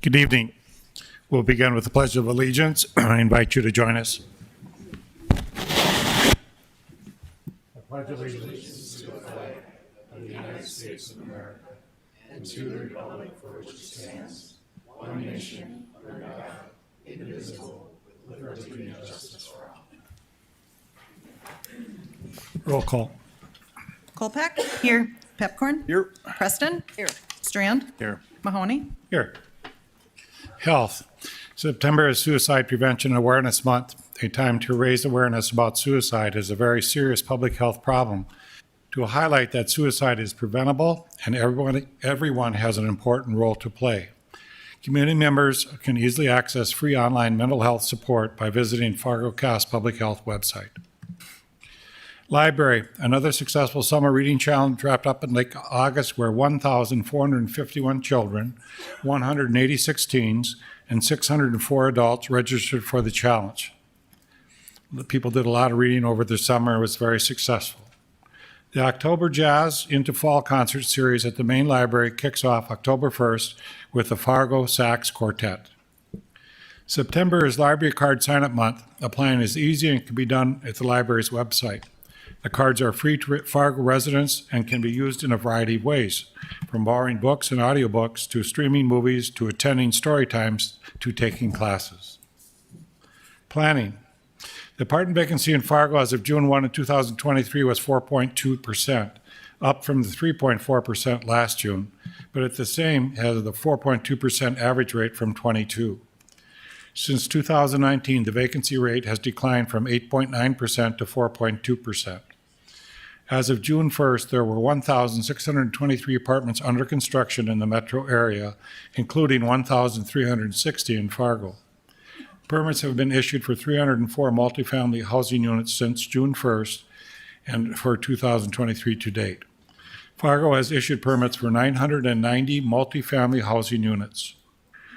Good evening. We'll begin with the Pledge of Allegiance. I invite you to join us. I pledge allegiance to the flag of the United States of America and to the republic for which it stands, one nation, under God, indivisible, with liberty and justice for all. Roll call. Kolpak? Here. Pepcorn? Here. Preston? Here. Strand? Here. Mahoney? Here. Health. September is Suicide Prevention Awareness Month. A time to raise awareness about suicide is a very serious public health problem. To highlight that suicide is preventable and everyone has an important role to play. Community members can easily access free online mental health support by visiting Fargo Cass Public Health website. Library, another successful summer reading challenge wrapped up in late August where 1,451 children, 186 teens, and 604 adults registered for the challenge. The people did a lot of reading over the summer. It was very successful. The October Jazz into Fall concert series at the main library kicks off October 1st with the Fargo Sax Quartet. September is Library Card Sign-Up Month. Applying is easy and can be done at the library's website. The cards are free to Fargo residents and can be used in a variety of ways, from borrowing books and audiobooks to streaming movies to attending story times to taking classes. Planning. The apartment vacancy in Fargo as of June 1 of 2023 was 4.2%, up from the 3.4% last June, but at the same as the 4.2% average rate from 22. Since 2019, the vacancy rate has declined from 8.9% to 4.2%. As of June 1st, there were 1,623 apartments under construction in the metro area, including 1,360 in Fargo. Permits have been issued for 304 multifamily housing units since June 1st and for 2023 to date. Fargo has issued permits for 990 multifamily housing units.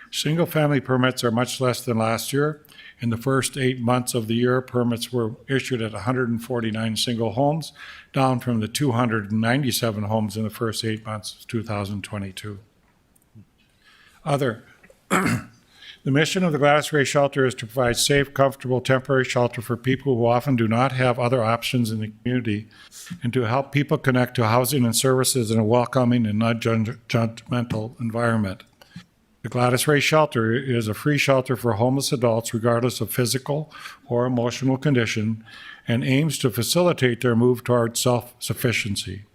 Single-family permits are much less than last year. In the first 8 months of the year, permits were issued at 149 single homes, down from the 297 homes in the first 8 months of 2022. Other. The mission of the Gladys Ray Shelter is to provide safe, comfortable, temporary shelter for people who often do not have other options in the community, and to help people connect to housing and services in a welcoming and non-judgmental environment. The Gladys Ray Shelter is a free shelter for homeless adults regardless of physical or emotional condition and aims to facilitate their move towards self-sufficiency.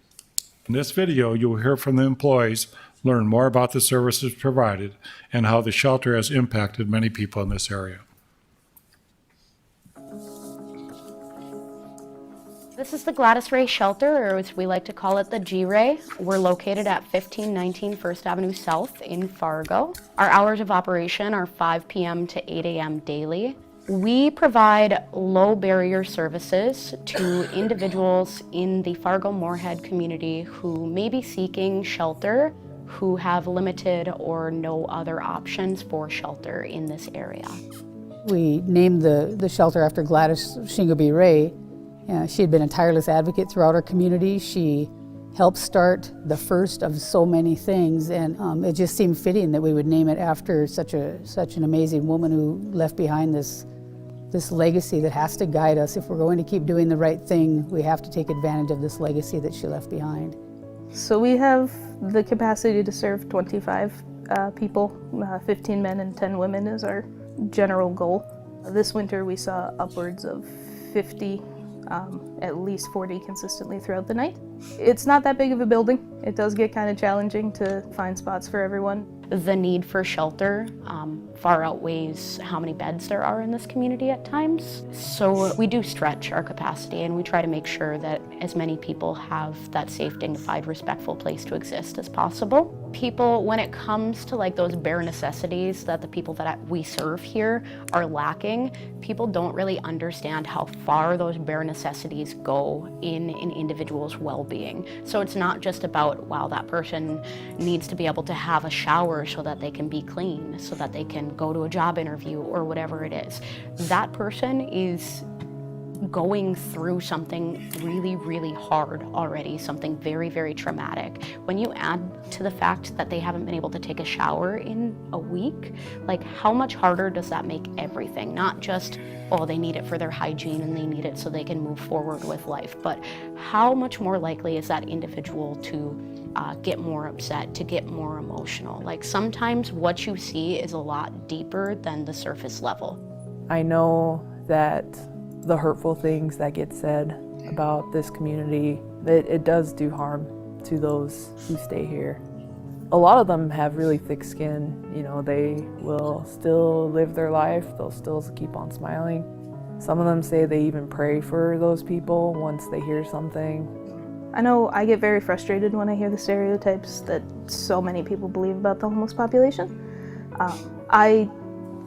In this video, you will hear from the employees, learn more about the services provided, and how the shelter has impacted many people in this area. This is the Gladys Ray Shelter, or as we like to call it, the G-Ray. We're located at 1519 First Avenue South in Fargo. Our hours of operation are 5 p.m. to 8 a.m. daily. We provide low barrier services to individuals in the Fargo-Moorhead community who may be seeking shelter, who have limited or no other options for shelter in this area. We named the shelter after Gladys Shingleby Ray. She had been a tireless advocate throughout our community. She helped start the first of so many things, and it just seemed fitting that we would name it after such an amazing woman who left behind this legacy that has to guide us. If we're going to keep doing the right thing, we have to take advantage of this legacy that she left behind. So we have the capacity to serve 25 people, 15 men and 10 women is our general goal. This winter we saw upwards of 50, at least 40 consistently throughout the night. It's not that big of a building. It does get kind of challenging to find spots for everyone. The need for shelter far outweighs how many beds there are in this community at times. So we do stretch our capacity, and we try to make sure that as many people have that safe, dignified, respectful place to exist as possible. People, when it comes to like those bare necessities that the people that we serve here are lacking, people don't really understand how far those bare necessities go in an individual's well-being. So it's not just about, wow, that person needs to be able to have a shower so that they can be clean, so that they can go to a job interview or whatever it is. That person is going through something really, really hard already, something very, very traumatic. When you add to the fact that they haven't been able to take a shower in a week, like how much harder does that make everything? Not just, oh, they need it for their hygiene and they need it so they can move forward with life, but how much more likely is that individual to get more upset, to get more emotional? Like sometimes what you see is a lot deeper than the surface level. I know that the hurtful things that get said about this community, it does do harm to those who stay here. A lot of them have really thick skin. You know, they will still live their life. They'll still keep on smiling. Some of them say they even pray for those people once they hear something. I know I get very frustrated when I hear the stereotypes that so many people believe about the homeless population. I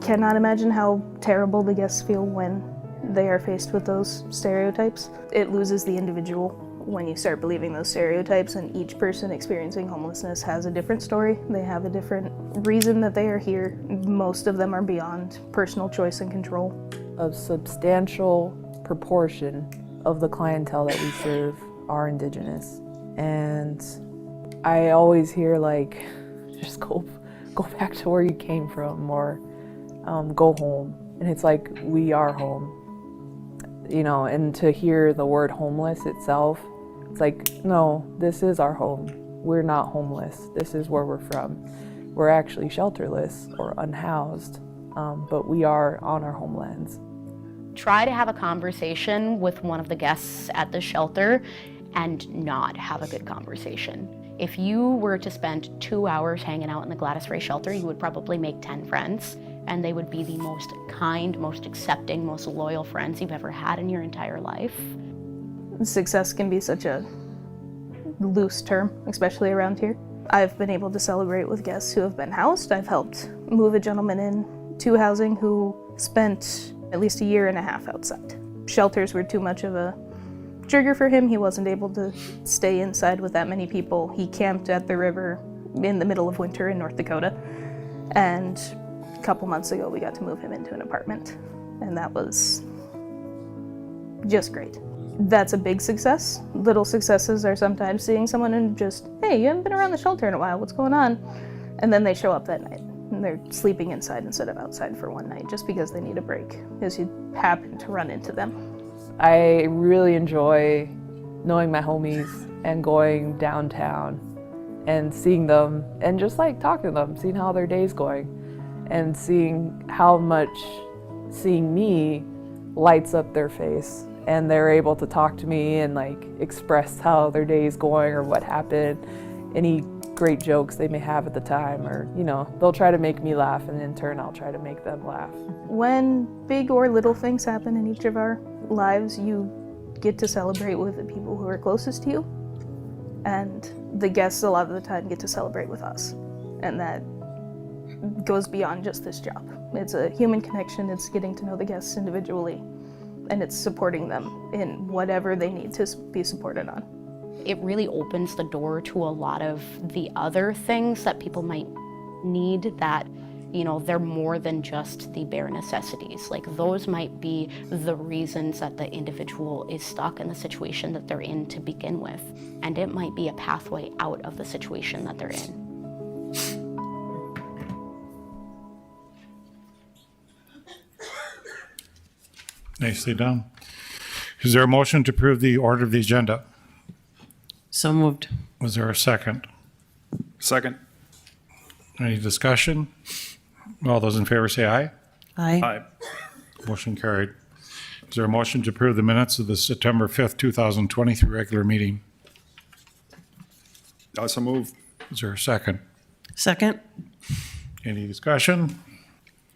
cannot imagine how terrible the guests feel when they are faced with those stereotypes. It loses the individual when you start believing those stereotypes, and each person experiencing homelessness has a different story. They have a different reason that they are here. Most of them are beyond personal choice and control. A substantial proportion of the clientele that we serve are Indigenous. And I always hear like, just go back to where you came from, or go home. And it's like, we are home. You know, and to hear the word homeless itself, it's like, no, this is our home. We're not homeless. This is where we're from. We're actually shelterless or unhoused, but we are on our homelands. Try to have a conversation with one of the guests at the shelter and not have a good conversation. If you were to spend 2 hours hanging out in the Gladys Ray shelter, you would probably make 10 friends, and they would be the most kind, most accepting, most loyal friends you've ever had in your entire life. Success can be such a loose term, especially around here. I've been able to celebrate with guests who have been housed. I've helped move a gentleman in to housing who spent at least a year and a half outside. Shelters were too much of a trigger for him. He wasn't able to stay inside with that many people. He camped at the river in the middle of winter in North Dakota, and a couple months ago we got to move him into an apartment, and that was just great. That's a big success. Little successes are sometimes seeing someone and just, hey, you haven't been around the shelter in a while, what's going on? And then they show up that night and they're sleeping inside instead of outside for one night just because they need a break, because you happen to run into them. I really enjoy knowing my homies and going downtown and seeing them and just like talking to them, seeing how their day's going, and seeing how much seeing me lights up their face, and they're able to talk to me and like express how their day is going or what happened, any great jokes they may have at the time, or you know, they'll try to make me laugh and in turn I'll try to make them laugh. When big or little things happen in each of our lives, you get to celebrate with the people who are closest to you, and the guests a lot of the time get to celebrate with us, and that goes beyond just this job. It's a human connection. It's getting to know the guests individually, and it's supporting them in whatever they need to be supported on. It really opens the door to a lot of the other things that people might need that, you know, they're more than just the bare necessities. Like those might be the reasons that the individual is stuck in the situation that they're in to begin with. And it might be a pathway out of the situation that they're in. Nicely done. Is there a motion to approve the order of the agenda? So moved. Was there a second? Second. Any discussion? All those in favor say aye. Aye. Aye. Motion carried. Is there a motion to approve the minutes of the September 5th, 2023 regular meeting? Also move. Is there a second? Second. Any discussion?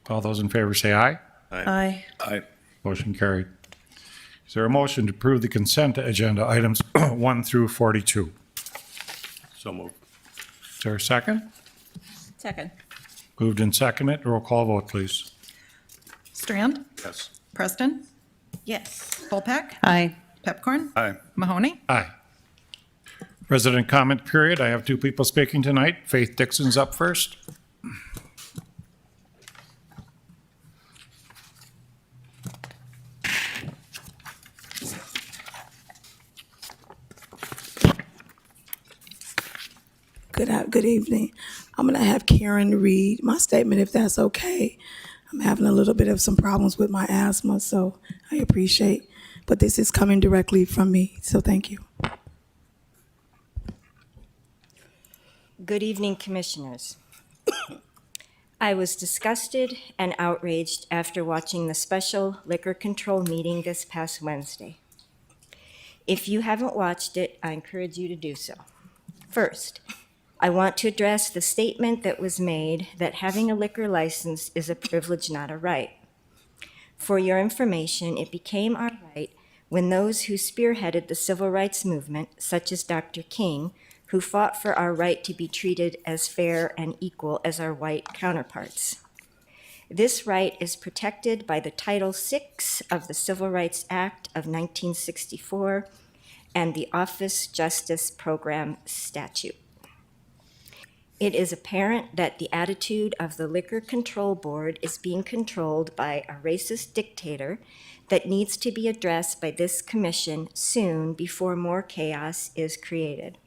All those in favor say aye. Aye. Aye. Motion carried. Is there a motion to approve the consent agenda items 1 through 42? So move. Is there a second? Second. Moved and seconded. Roll call vote, please. Strand, Yes. Preston, Yes. Kolpak, Aye. Pepcorn, Aye. Mahoney. Aye. Resident comment period. I have two people speaking tonight. Faith Dixon's up first. Good evening. I'm going to have Karen read my statement if that's okay. I'm having a little bit of some problems with my asthma, so I appreciate. But this is coming directly from me, so thank you. Good evening, Commissioners. I was disgusted and outraged after watching the special liquor control meeting this past Wednesday. If you haven't watched it, I encourage you to do so. First, I want to address the statement that was made that having a liquor license is a privilege, not a right. For your information, it became our right when those who spearheaded the civil rights movement, such as Dr. King, who fought for our right to be treated as fair and equal as our white counterparts. This right is protected by the Title VI of the Civil Rights Act of 1964 and the Office Justice Program statute. It is apparent that the attitude of the Liquor Control Board is being controlled by a racist dictator that needs to be addressed by this commission soon before more chaos is created.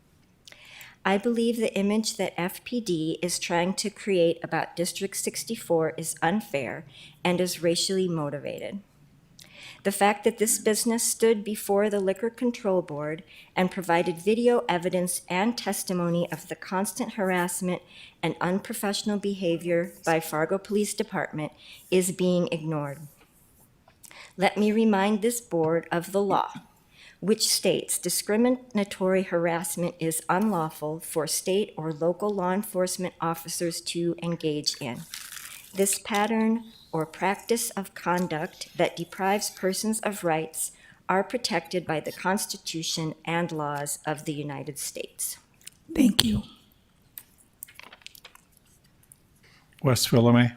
I believe the image that FPD is trying to create about District 64 is unfair and is racially motivated. The fact that this business stood before the Liquor Control Board and provided video evidence and testimony of the constant harassment and unprofessional behavior by Fargo Police Department is being ignored. Let me remind this board of the law, which states discriminatory harassment is unlawful for state or local law enforcement officers to engage in. This pattern or practice of conduct that deprives persons of rights are protected by the Constitution and laws of the United States. Thank you. West Philomé.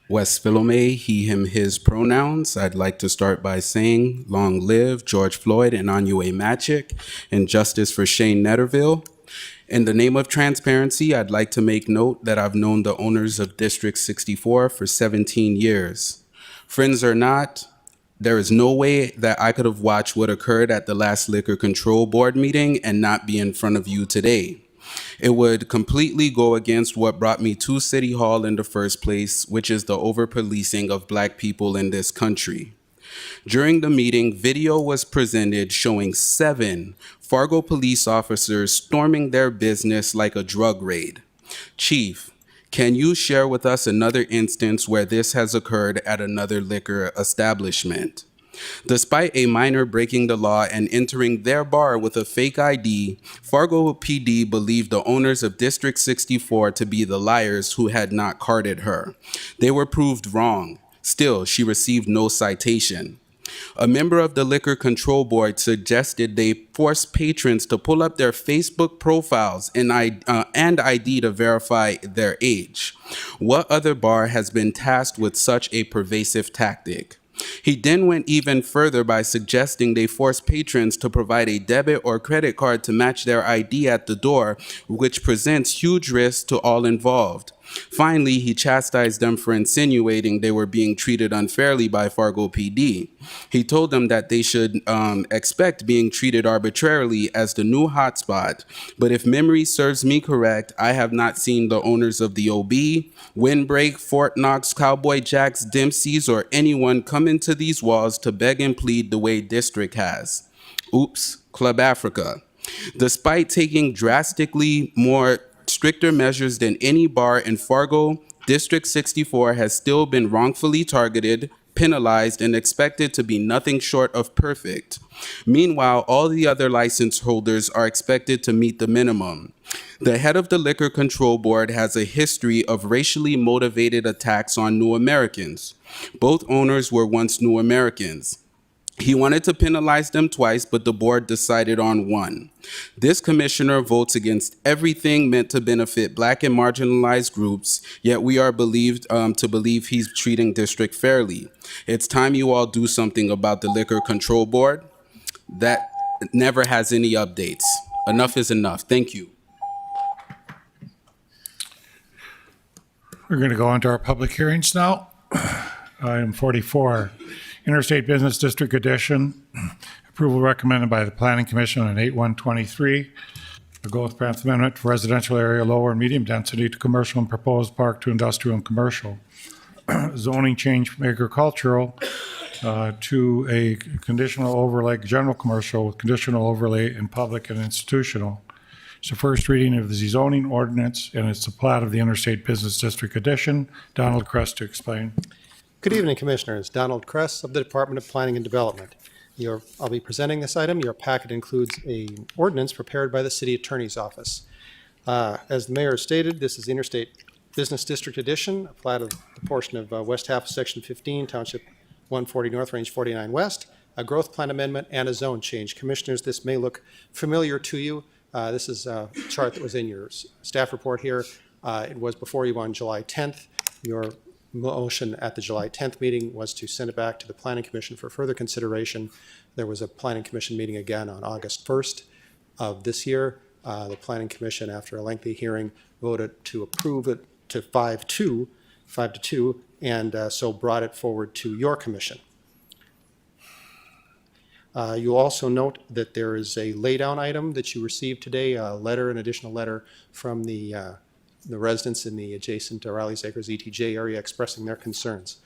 West Philomé, he, him, his pronouns. I'd like to start by saying, long live George Floyd and Anue Machick, and justice for Shane Netterville. In the name of transparency, I'd like to make note that I've known the owners of District 64 for 17 years. Friends or not, there is no way that I could have watched what occurred at the last Liquor Control Board meeting and not be in front of you today. It would completely go against what brought me to City Hall in the first place, which is the over-policing of Black people in this country. During the meeting, video was presented showing 7 Fargo police officers storming their business like a drug raid. Chief, can you share with us another instance where this has occurred at another liquor establishment? Despite a minor breaking the law and entering their bar with a fake ID, Fargo PD believed the owners of District 64 to be the liars who had not carded her. They were proved wrong. Still, she received no citation. A member of the Liquor Control Board suggested they force patrons to pull up their Facebook profiles and ID to verify their age. What other bar has been tasked with such a pervasive tactic? He then went even further by suggesting they force patrons to provide a debit or credit card to match their ID at the door, which presents huge risks to all involved. Finally, he chastised them for insinuating they were being treated unfairly by Fargo PD. He told them that they should expect being treated arbitrarily as the new hotspot. But if memory serves me correct, I have not seen the owners of the OB, Windbreak, Fort Knox, Cowboy Jacks, Dempsey's, or anyone come into these walls to beg and plead the way District has. Oops, Club Africa. Despite taking drastically more stricter measures than any bar in Fargo, District 64 has still been wrongfully targeted, penalized, and expected to be nothing short of perfect. Meanwhile, all the other license holders are expected to meet the minimum. The head of the Liquor Control Board has a history of racially motivated attacks on new Americans. Both owners were once new Americans. He wanted to penalize them twice, but the board decided on one. This commissioner votes against everything meant to benefit Black and marginalized groups, yet we are believed to believe he's treating District fairly. It's time you all do something about the Liquor Control Board. That never has any updates. Enough is enough. Thank you. We're going to go on to our public hearings now. Item 44, Interstate Business District Addition. Approval recommended by the Planning Commission on 8/1/23. A growth plan amendment for residential area lower and medium density to commercial and proposed park to industrial and commercial. Zoning change from agricultural to a conditional overlay, general commercial with conditional overlay in public and institutional. It's the first reading of the zoning ordinance, and it's the plat of the Interstate Business District Addition. Donald Crest to explain. Good evening, Commissioners. Donald Kress of the Department of Planning and Development. I'll be presenting this item. Your packet includes an ordinance prepared by the City Attorney's Office. As the Mayor stated, this is the Interstate Business District Addition, a plat of the portion of west half of Section 15, Township 140 North, Range 49 West, a growth plan amendment, and a zone change. Commissioners, this may look familiar to you. This is a chart that was in your staff report here. It was before you on July 10th. Your motion at the July 10th meeting was to send it back to the Planning Commission for further consideration. There was a Planning Commission meeting again on August 1st of this year. The Planning Commission, after a lengthy hearing, voted to approve it to 5-2, and so brought it forward to your commission. You'll also note that there is a laydown item that you received today, a letter, an additional letter from the residents in the adjacent Riley's Acres ETJ area expressing their concerns.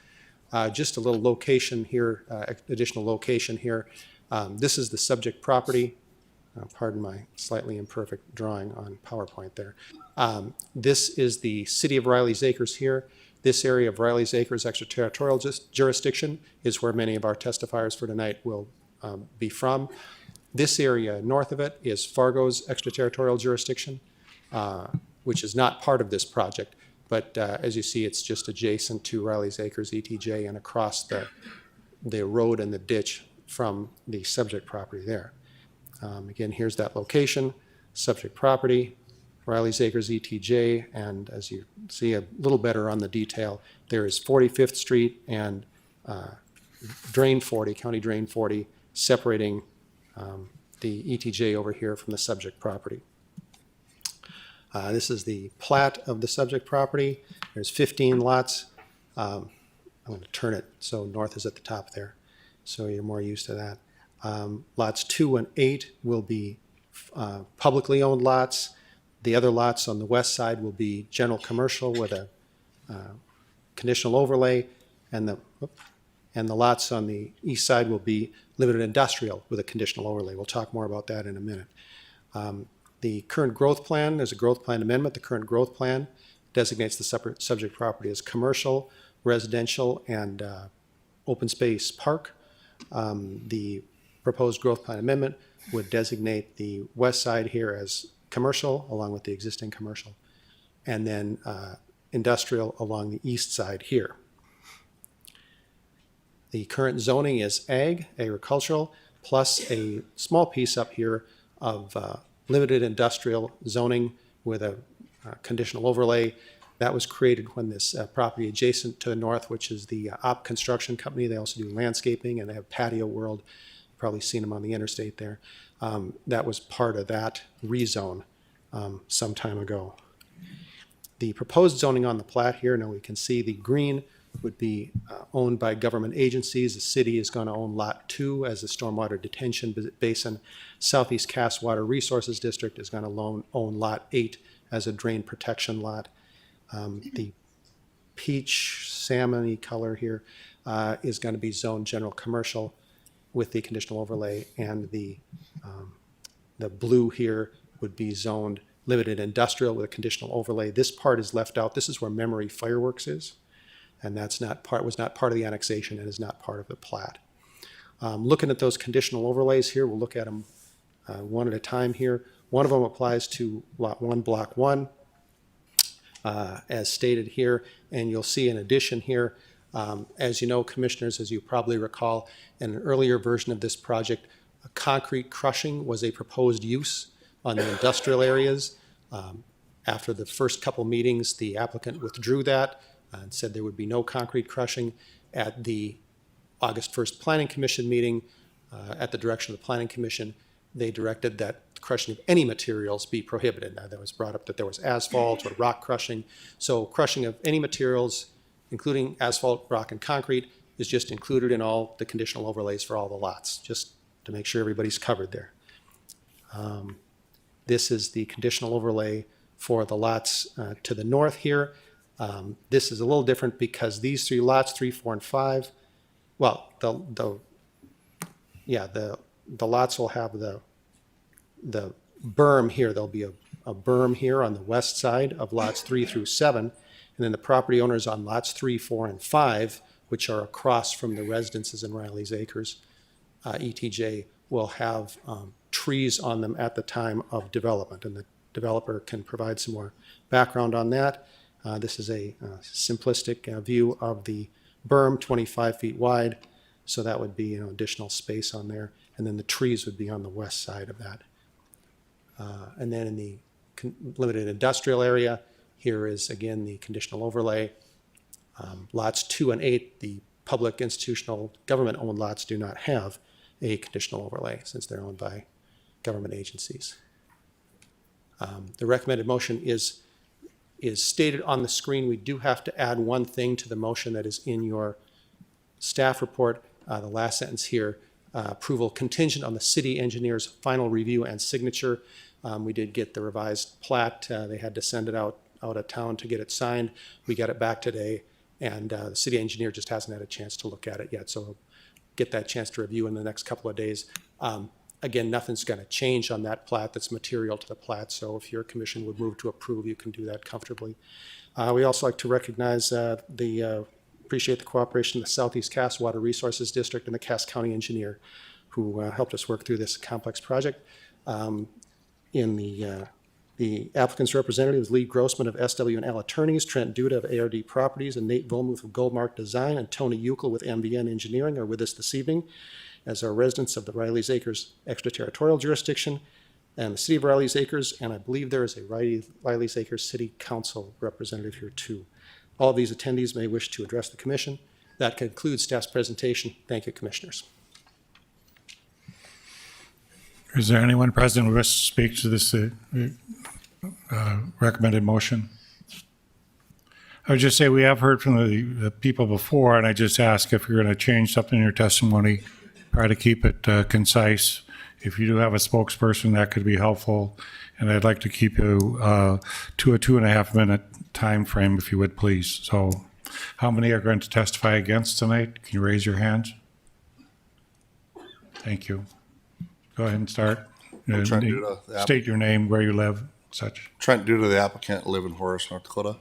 Just a little location here, additional location here. This is the subject property. Pardon my slightly imperfect drawing on PowerPoint there. This is the City of Riley's Acres here. This area of Riley's Acres extraterritorial jurisdiction is where many of our testifiers for tonight will be from. This area north of it is Fargo's extraterritorial jurisdiction, which is not part of this project, but as you see, it's just adjacent to Riley's Acres ETJ and across the road and the ditch from the subject property there. Again, here's that location, subject property, Riley's Acres ETJ, and as you see a little better on the detail, there is 45th Street and Drain 40, County Drain 40, separating the ETJ over here from the subject property. This is the plat of the subject property. There's 15 lots. I'm going to turn it so north is at the top there, so you're more used to that. Lots 2 and 8 will be publicly owned lots. The other lots on the west side will be general commercial with a conditional overlay, and the lots on the east side will be limited industrial with a conditional overlay. We'll talk more about that in a minute. The current growth plan, there's a growth plan amendment. The current growth plan designates the separate subject property as commercial, residential, and open space park. The proposed growth plan amendment would designate the west side here as commercial, along with the existing commercial, and then industrial along the east side here. The current zoning is agricultural, plus a small piece up here of limited industrial zoning with a conditional overlay. That was created when this property adjacent to the north, which is the Op Construction Company. They also do landscaping, and they have Patio World. You've probably seen them on the interstate there. That was part of that rezone some time ago. The proposed zoning on the plat here, now we can see the green would be owned by government agencies. The city is going to own Lot 2 as a stormwater detention basin. Southeast Cass Water Resources District is going to own Lot 8 as a drain protection lot. The peach salmon-y color here is going to be zoned general commercial with the conditional overlay, and the blue here would be zoned limited industrial with a conditional overlay. This part is left out. This is where Memory Fireworks is, and was not part of the annexation and is not part of the plat. Looking at those conditional overlays here, we'll look at them one at a time here. One of them applies to Lot 1, Block 1, as stated here, and you'll see in addition here, as you know, Commissioners, as you probably recall, in an earlier version of this project, concrete crushing was a proposed use on the industrial areas. After the first couple meetings, the applicant withdrew that and said there would be no concrete crushing. At the August 1st Planning Commission meeting, at the direction of the Planning Commission, they directed that crushing of any materials be prohibited. Now, that was brought up that there was asphalt or rock crushing. So crushing of any materials, including asphalt, rock, and concrete, is just included in all the conditional overlays for all the lots, just to make sure everybody's covered there. This is the conditional overlay for the lots to the north here. This is a little different because these three lots, 3, 4, and 5, well, the lots will have the berm here. There'll be a berm here on the west side of lots 3 through 7, and then the property owners on lots 3, 4, and 5, which are across from the residences in Riley's Acres, ETJ, will have trees on them at the time of development, and the developer can provide some more background on that. This is a simplistic view of the berm, 25 feet wide, so that would be additional space on there, and then the trees would be on the west side of that. And then in the limited industrial area, here is again the conditional overlay. Lots 2 and 8, the public, institutional, government-owned lots do not have a conditional overlay since they're owned by government agencies. The recommended motion is stated on the screen. We do have to add one thing to the motion that is in your staff report. The last sentence here, approval contingent on the city engineer's final review and signature. We did get the revised plat. They had to send it out of town to get it signed. We got it back today, and the city engineer just hasn't had a chance to look at it yet. So we'll get that chance to review in the next couple of days. Again, nothing's going to change on that plat that's material to the plat. So if your commission would move to approve, you can do that comfortably. We also like to recognize appreciate the cooperation of the Southeast Cass Water Resources District and the Cass County engineer who helped us work through this complex project. In the applicant's representatives, Lee Grossman of SW&L Attorneys, Trent Duda of ARD Properties, and Nate Volmuth of Goldmark Design, and Tony Uckel with MVN Engineering are with us this evening as our residents of the Riley's Acres extraterritorial jurisdiction and the city of Riley's Acres, and I believe there is a Riley's Acres City Council representative here too. All of these attendees may wish to address the commission. That concludes staff's presentation. Thank you, commissioners. Is there anyone present who wishes to speak to this recommended motion? I would just say we have heard from the people before, and I just ask if you're going to change something in your testimony, try to keep it concise. If you do have a spokesperson, that could be helpful. And I'd like to keep you to a 2.5 minute time frame, if you would, please. So how many are going to testify against tonight? Can you raise your hands? Thank you. Go ahead and start. Trent Duda, State your name, where you live, such. Trent Duda, the applicant, live in Horace, North Dakota.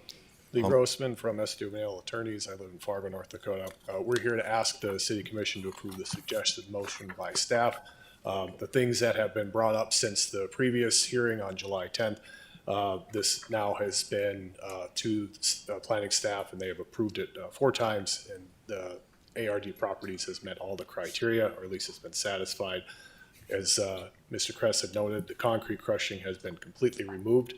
Lee Grossman from SW&L Attorneys. I live in Fargo, North Dakota. We're here to ask the City Commission to approve the suggested motion by staff. The things that have been brought up since the previous hearing on July 10th, this now has been to planning staff, and they have approved it 4 times, and the ARD Properties has met all the criteria, or at least it's been satisfied. As Mr. Kress had noted, the concrete crushing has been completely removed.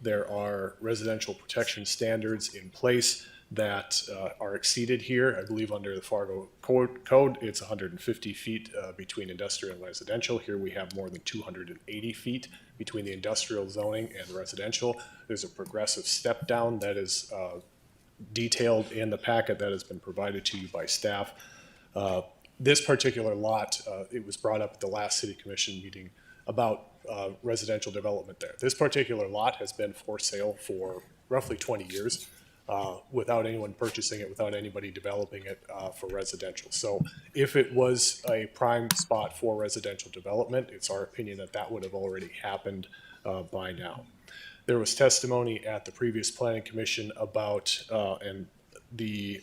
There are residential protection standards in place that are exceeded here. I believe under the Fargo code, it's 150 feet between industrial and residential. Here we have more than 280 feet between the industrial zoning and residential. There's a progressive step down that is detailed in the packet that has been provided to you by staff. This particular lot, it was brought up at the last City Commission meeting about residential development there. This particular lot has been for sale for roughly 20 years without anyone purchasing it, without anybody developing it for residential. So if it was a prime spot for residential development, it's our opinion that that would have already happened by now. There was testimony at the previous Planning Commission about the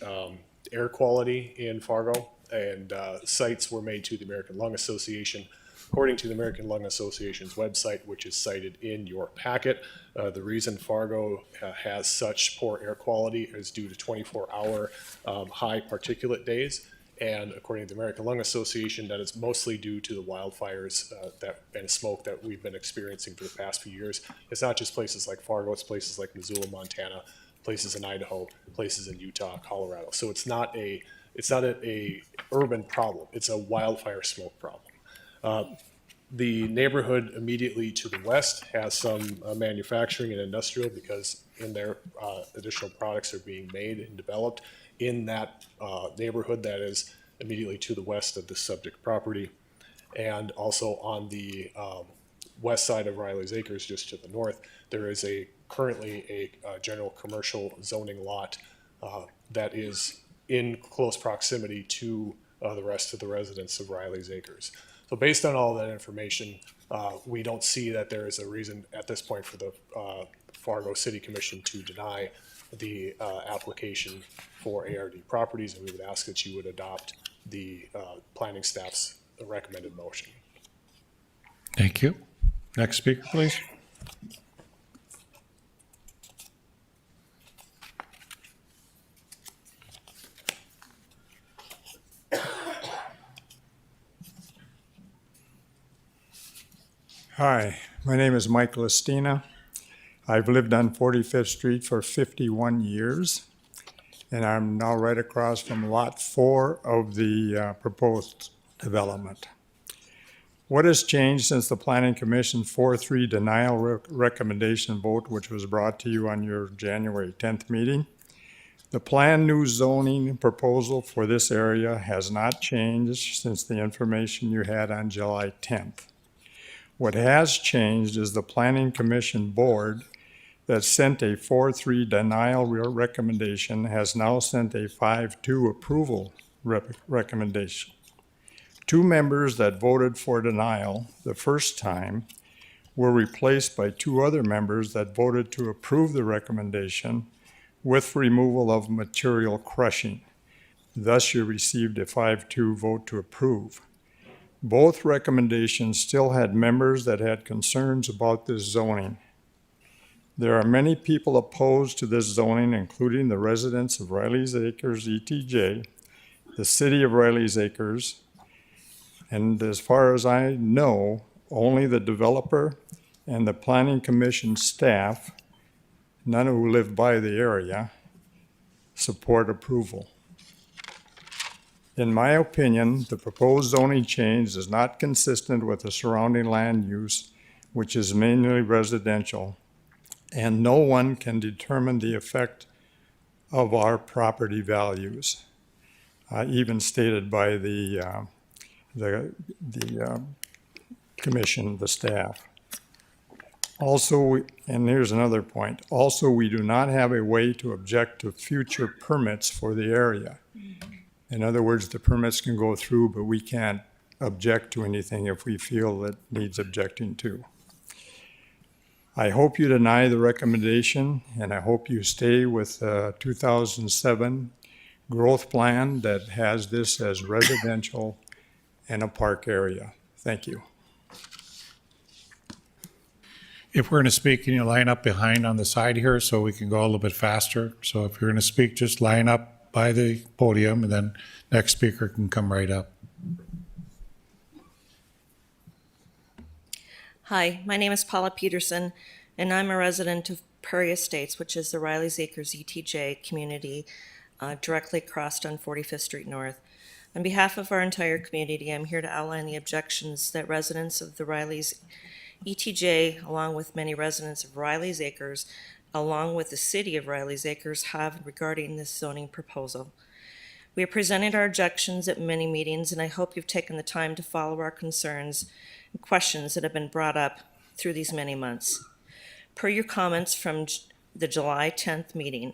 air quality in Fargo, and cites were made to the American Lung Association. According to the American Lung Association's website, which is cited in your packet, the reason Fargo has such poor air quality is due to 24-hour high particulate days. And according to the American Lung Association, that is mostly due to the wildfires and smoke that we've been experiencing for the past few years. It's not just places like Fargo, it's places like Missoula, Montana, places in Idaho, places in Utah, Colorado. So it's not a urban problem. It's a wildfire smoke problem. The neighborhood immediately to the west has some manufacturing and industrial because in their additional products are being made and developed in that neighborhood that is immediately to the west of the subject property. And also on the west side of Riley's Acres, just to the north, there is currently a general commercial zoning lot that is in close proximity to the rest of the residents of Riley's Acres. So based on all that information, we don't see that there is a reason at this point for the Fargo City Commission to deny the application for ARD properties, and we would ask that you would adopt the planning staff's recommended motion. Thank you. Next speaker, please. Hi, my name is Michael Estina. I've lived on 45th Street for 51 years, and I'm now right across from Lot 4 of the proposed development. What has changed since the Planning Commission 4-3 denial recommendation vote, which was brought to you on your January 10th meeting? The planned new zoning proposal for this area has not changed since the information you had on July 10th. What has changed is the Planning Commission board that sent a 4-3 denial recommendation has now sent a 5-2 approval recommendation. 2 members that voted for denial the first time were replaced by 2 other members that voted to approve the recommendation with removal of material crushing. Thus, you received a 5-2 vote to approve. Both recommendations still had members that had concerns about this zoning. There are many people opposed to this zoning, including the residents of Riley's Acres ETJ, the city of Riley's Acres, and as far as I know, only the developer and the Planning Commission staff, none who live by the area, support approval. In my opinion, the proposed zoning change is not consistent with the surrounding land use, which is mainly residential, and no one can determine the effect of our property values, even stated by the commission, the staff. Also, and here's another point, also we do not have a way to object to future permits for the area. In other words, the permits can go through, but we can't object to anything if we feel it needs objecting to. I hope you deny the recommendation, and I hope you stay with the 2007 growth plan that has this as residential and a park area. Thank you. If we're going to speak, can you line up behind on the side here so we can go a little bit faster? So if you're going to speak, just line up by the podium, and then next speaker can come right up. Hi, my name is Paula Peterson, and I'm a resident of Prairie Estates, which is the Riley's Acres ETJ community directly across on 45th Street North. On behalf of our entire community, I'm here to outline the objections that residents of the Riley's ETJ, along with many residents of Riley's Acres, along with the city of Riley's Acres, have regarding this zoning proposal. We have presented our objections at many meetings, and I hope you've taken the time to follow our concerns and questions that have been brought up through these many months. Per your comments from the July 10th meeting,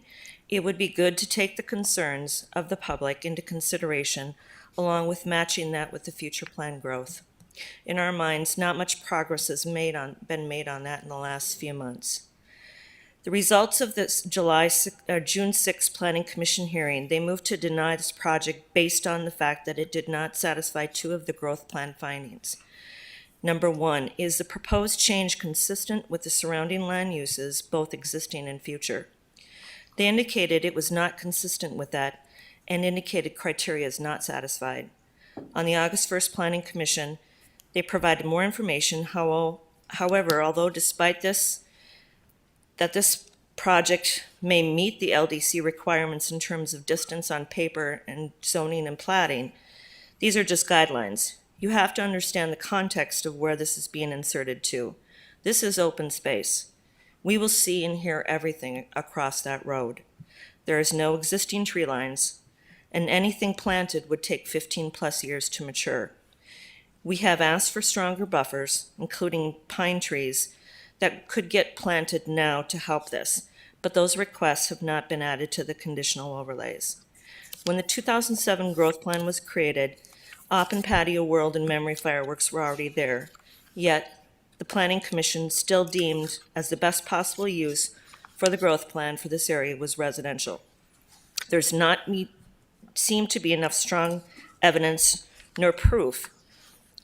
it would be good to take the concerns of the public into consideration, along with matching that with the future planned growth. In our minds, not much progress has been made on that in the last few months. The results of this June 6 Planning Commission hearing, they moved to deny this project based on the fact that it did not satisfy 2 of the growth plan findings. Number 1, is the proposed change consistent with the surrounding land uses, both existing and future? They indicated it was not consistent with that and indicated criteria is not satisfied. On the August 1st Planning Commission, they provided more information. However, although despite this, that this project may meet the LDC requirements in terms of distance on paper and zoning and platting, these are just guidelines. You have to understand the context of where this is being inserted to. This is open space. We will see and hear everything across that road. There is no existing tree lines, and anything planted would take 15+ years to mature. We have asked for stronger buffers, including pine trees, that could get planted now to help this, but those requests have not been added to the conditional overlays. When the 2007 growth plan was created, Open Patio World and Memory Fireworks were already there, yet the Planning Commission still deemed as the best possible use for the growth plan for this area was residential. There's not seem to be enough strong evidence nor proof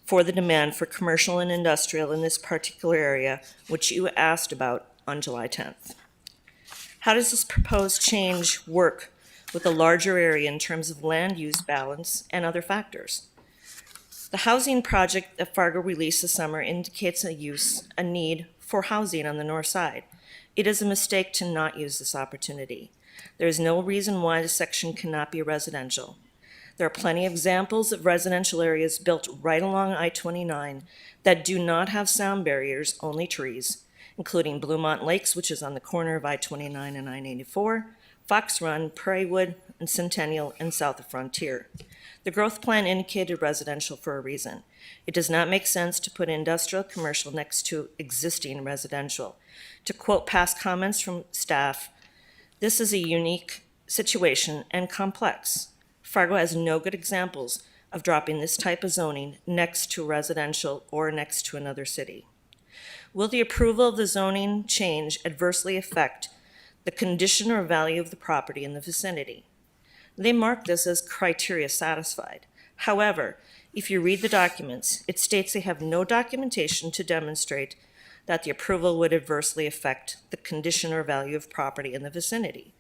for the demand for commercial and industrial in this particular area, which you asked about on July 10th. How does this proposed change work with a larger area in terms of land use balance and other factors? The housing project that Fargo released this summer indicates a need for housing on the north side. It is a mistake to not use this opportunity. There is no reason why the section cannot be residential. There are plenty of examples of residential areas built right along I-29 that do not have sound barriers, only trees, including Bluemont Lakes, which is on the corner of I-29 and I-84, Fox Run, Prairiewood, and Centennial, and south of Frontier. The growth plan indicated residential for a reason. It does not make sense to put industrial commercial next to existing residential. To quote past comments from staff, this is a unique situation and complex. Fargo has no good examples of dropping this type of zoning next to residential or next to another city. Will the approval of the zoning change adversely affect the condition or value of the property in the vicinity? They mark this as criteria satisfied. However, if you read the documents, it states they have no documentation to demonstrate that the approval would adversely affect the condition or value of property in the vicinity.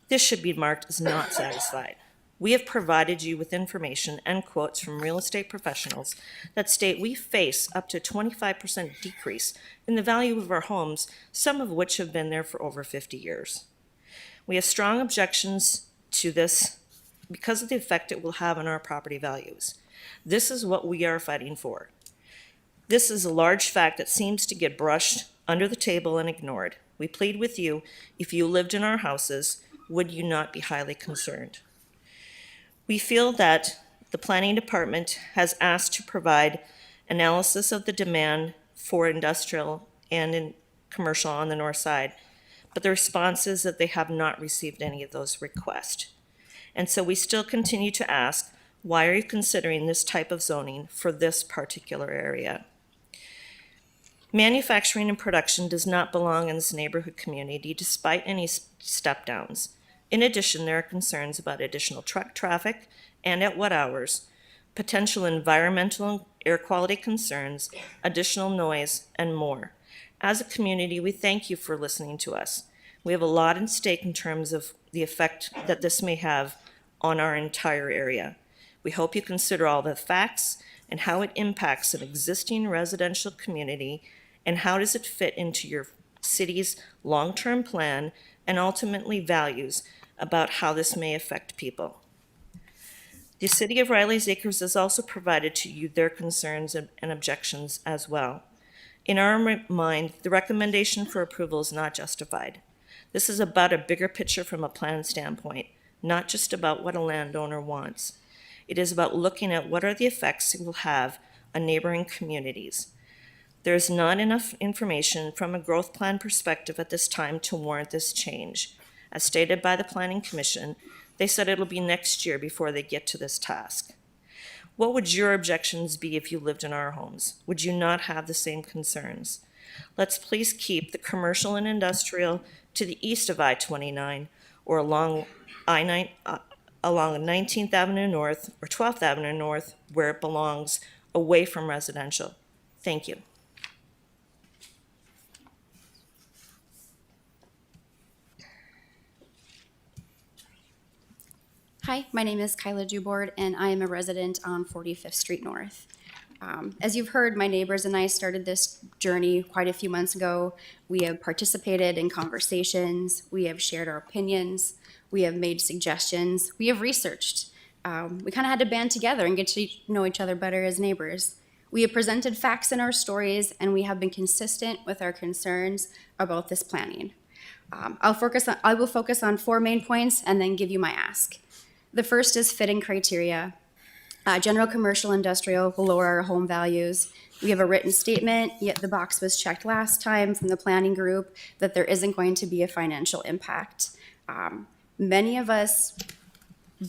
This should be marked as not satisfied. We have provided you with information and quotes from real estate professionals that state we face up to 25% decrease in the value of our homes, some of which have been there for over 50 years. We have strong objections to this because of the effect it will have on our property values. This is what we are fighting for. This is a large fact that seems to get brushed under the table and ignored. We plead with you, if you lived in our houses, would you not be highly concerned? We feel that the planning department has asked to provide analysis of the demand for industrial and in commercial on the north side, but the response is that they have not received any of those requests. And so we still continue to ask, why are you considering this type of zoning for this particular area? Manufacturing and production does not belong in this neighborhood community despite any step downs. In addition, there are concerns about additional truck traffic and at what hours, potential environmental and air quality concerns, additional noise, and more. As a community, we thank you for listening to us. We have a lot at stake in terms of the effect that this may have on our entire area. We hope you consider all the facts and how it impacts an existing residential community and how does it fit into your city's long-term plan and ultimately values about how this may affect people. The City of Riley's Acres has also provided to you their concerns and objections as well. In our mind, the recommendation for approval is not justified. This is about a bigger picture from a plan standpoint, not just about what a landowner wants. It is about looking at what are the effects it will have on neighboring communities. There is not enough information from a growth plan perspective at this time to warrant this change. As stated by the Planning Commission, they said it'll be next year before they get to this task. What would your objections be if you lived in our homes? Would you not have the same concerns? Let's please keep the commercial and industrial to the east of I-29 or along along 19th Avenue North or 12th Avenue North where it belongs, away from residential. Thank you. Hi, my name is Kyla Dubord, and I am a resident on 45th Street North. As you've heard, my neighbors and I started this journey quite a few months ago. We have participated in conversations, we have shared our opinions, we have made suggestions, we have researched. We kind of had to band together and get to know each other better as neighbors. We have presented facts in our stories, and we have been consistent with our concerns about this planning. I will focus on 4 main points and then give you my ask. The first is fitting criteria. General commercial industrial will lower our home values. We have a written statement, yet the box was checked last time from the planning group that there isn't going to be a financial impact. Many of us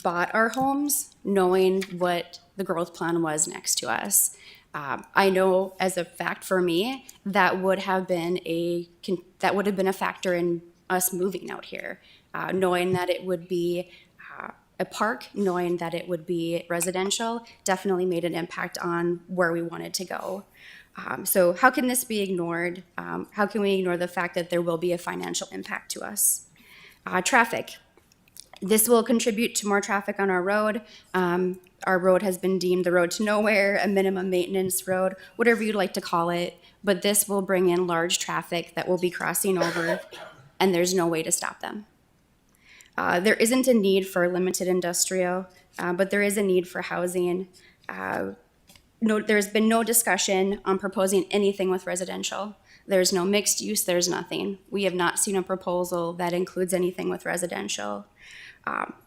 bought our homes knowing what the growth plan was next to us. I know as a fact for me, that would have been a factor in us moving out here, knowing that it would be a park, knowing that it would be residential, definitely made an impact on where we wanted to go. So how can this be ignored? How can we ignore the fact that there will be a financial impact to us? Traffic. This will contribute to more traffic on our road. Our road has been deemed the road to nowhere, a minimum maintenance road, whatever you'd like to call it. But this will bring in large traffic that will be crossing over, and there's no way to stop them. There isn't a need for limited industrial, but there is a need for housing. There's been no discussion on proposing anything with residential. There's no mixed use, there's nothing. We have not seen a proposal that includes anything with residential.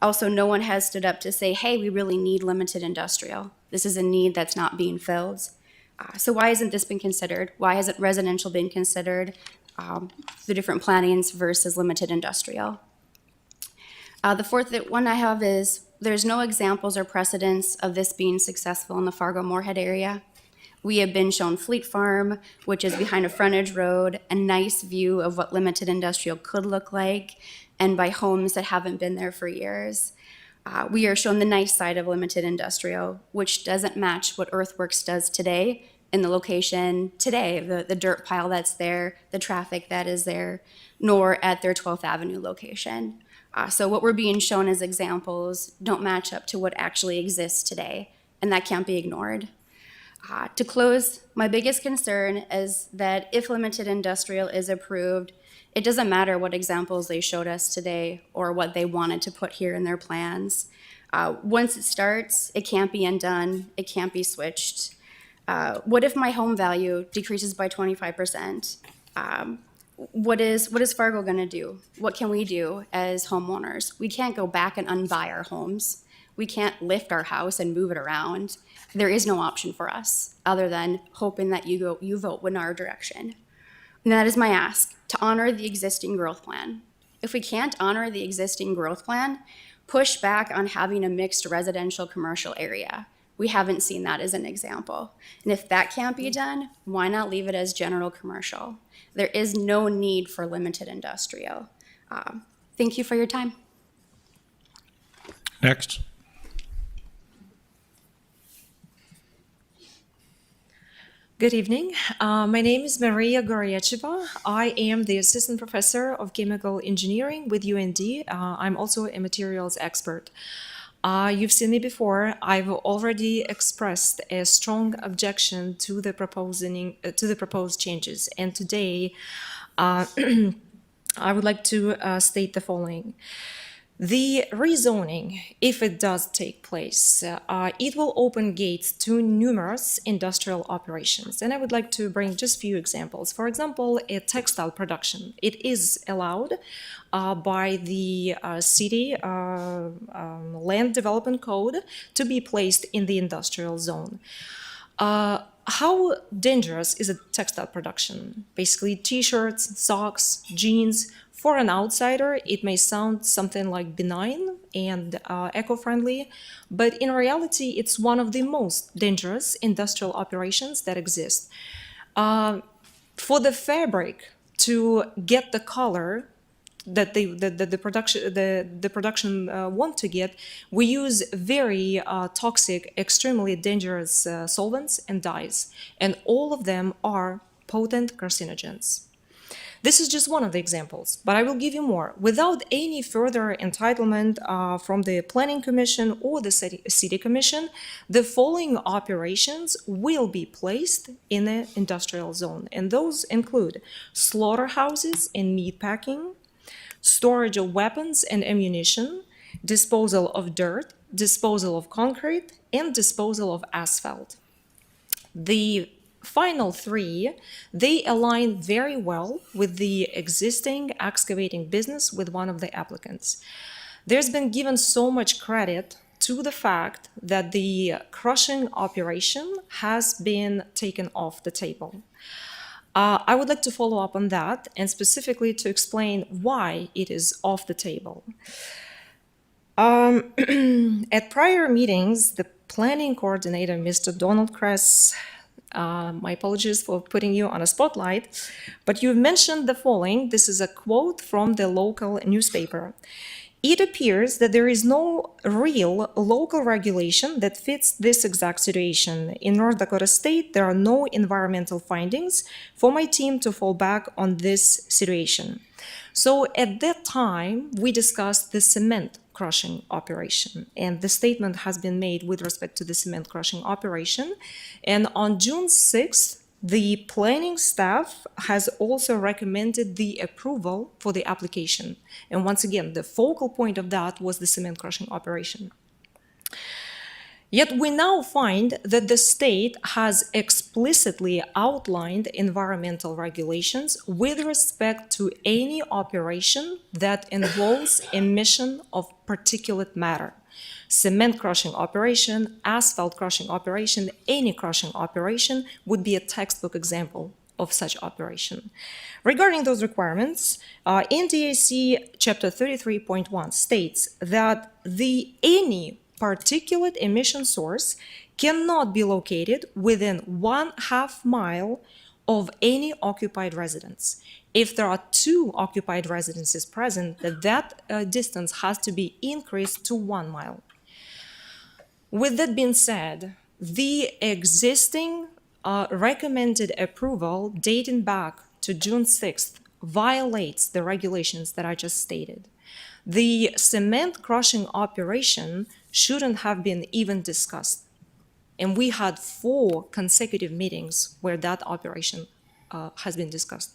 Also, no one has stood up to say, hey, we really need limited industrial. This is a need that's not being filled. So why hasn't this been considered? Why hasn't residential been considered? The different plannings versus limited industrial. The fourth one I have is there's no examples or precedents of this being successful in the Fargo-Moorhead area. We have been shown Fleet Farm, which is behind a frontage road, a nice view of what limited industrial could look like, and by homes that haven't been there for years. We are shown the nice side of limited industrial, which doesn't match what Earthworks does today in the location today, the dirt pile that's there, the traffic that is there, nor at their 12th Avenue location. So what we're being shown as examples don't match up to what actually exists today, and that can't be ignored. To close, my biggest concern is that if limited industrial is approved, it doesn't matter what examples they showed us today or what they wanted to put here in their plans. Once it starts, it can't be undone, it can't be switched. What if my home value decreases by 25%? What is Fargo gonna do? What can we do as homeowners? We can't go back and unbuy our homes. We can't lift our house and move it around. There is no option for us other than hoping that you vote in our direction. And that is my ask, to honor the existing growth plan. If we can't honor the existing growth plan, push back on having a mixed residential commercial area. We haven't seen that as an example. And if that can't be done, why not leave it as general commercial? There is no need for limited industrial. Thank you for your time. Next. Good evening. My name is Maria Goryacheva. I am the assistant professor of chemical engineering with UND. I'm also a materials expert. You've seen me before. I've already expressed a strong objection to the proposed changes, and today I would like to state the following. The rezoning, if it does take place, it will open gates to numerous industrial operations. And I would like to bring just a few examples. For example, a textile production. It is allowed by the city land development code to be placed in the industrial zone. How dangerous is a textile production? Basically, t-shirts, socks, jeans. For an outsider, it may sound something like benign and eco-friendly, but in reality, it's one of the most dangerous industrial operations that exist. For the fabric to get the color that the production want to get, we use very toxic, extremely dangerous solvents and dyes, and all of them are potent carcinogens. This is just one of the examples, but I will give you more. Without any further entitlement from the Planning Commission or the City Commission, the following operations will be placed in the industrial zone, and those include slaughterhouses and meat packing, storage of weapons and ammunition, disposal of dirt, disposal of concrete, and disposal of asphalt. The final three, they align very well with the existing excavating business with one of the applicants. There's been given so much credit to the fact that the crushing operation has been taken off the table. I would like to follow up on that and specifically to explain why it is off the table. At prior meetings, the planning coordinator, Mr. Donald Kress, my apologies for putting you on a spotlight, but you've mentioned the following. This is a quote from the local newspaper. It appears that there is no real local regulation that fits this exact situation. In North Dakota State, there are no environmental findings for my team to fall back on this situation. So at that time, we discussed the cement crushing operation, and the statement has been made with respect to the cement crushing operation. And on June 6th, the planning staff has also recommended the approval for the application. And once again, the focal point of that was the cement crushing operation. Yet we now find that the state has explicitly outlined environmental regulations with respect to any operation that involves emission of particulate matter. Cement crushing operation, asphalt crushing operation, any crushing operation would be a textbook example of such operation. Regarding those requirements, NDAC Chapter 33.1 states that any particulate emission source cannot be located within 1/2 mile of any occupied residence. If there are 2 occupied residences present, that distance has to be increased to 1 mile. With that being said, the existing recommended approval dating back to June 6th violates the regulations that I just stated. The cement crushing operation shouldn't have been even discussed. And we had 4 consecutive meetings where that operation has been discussed.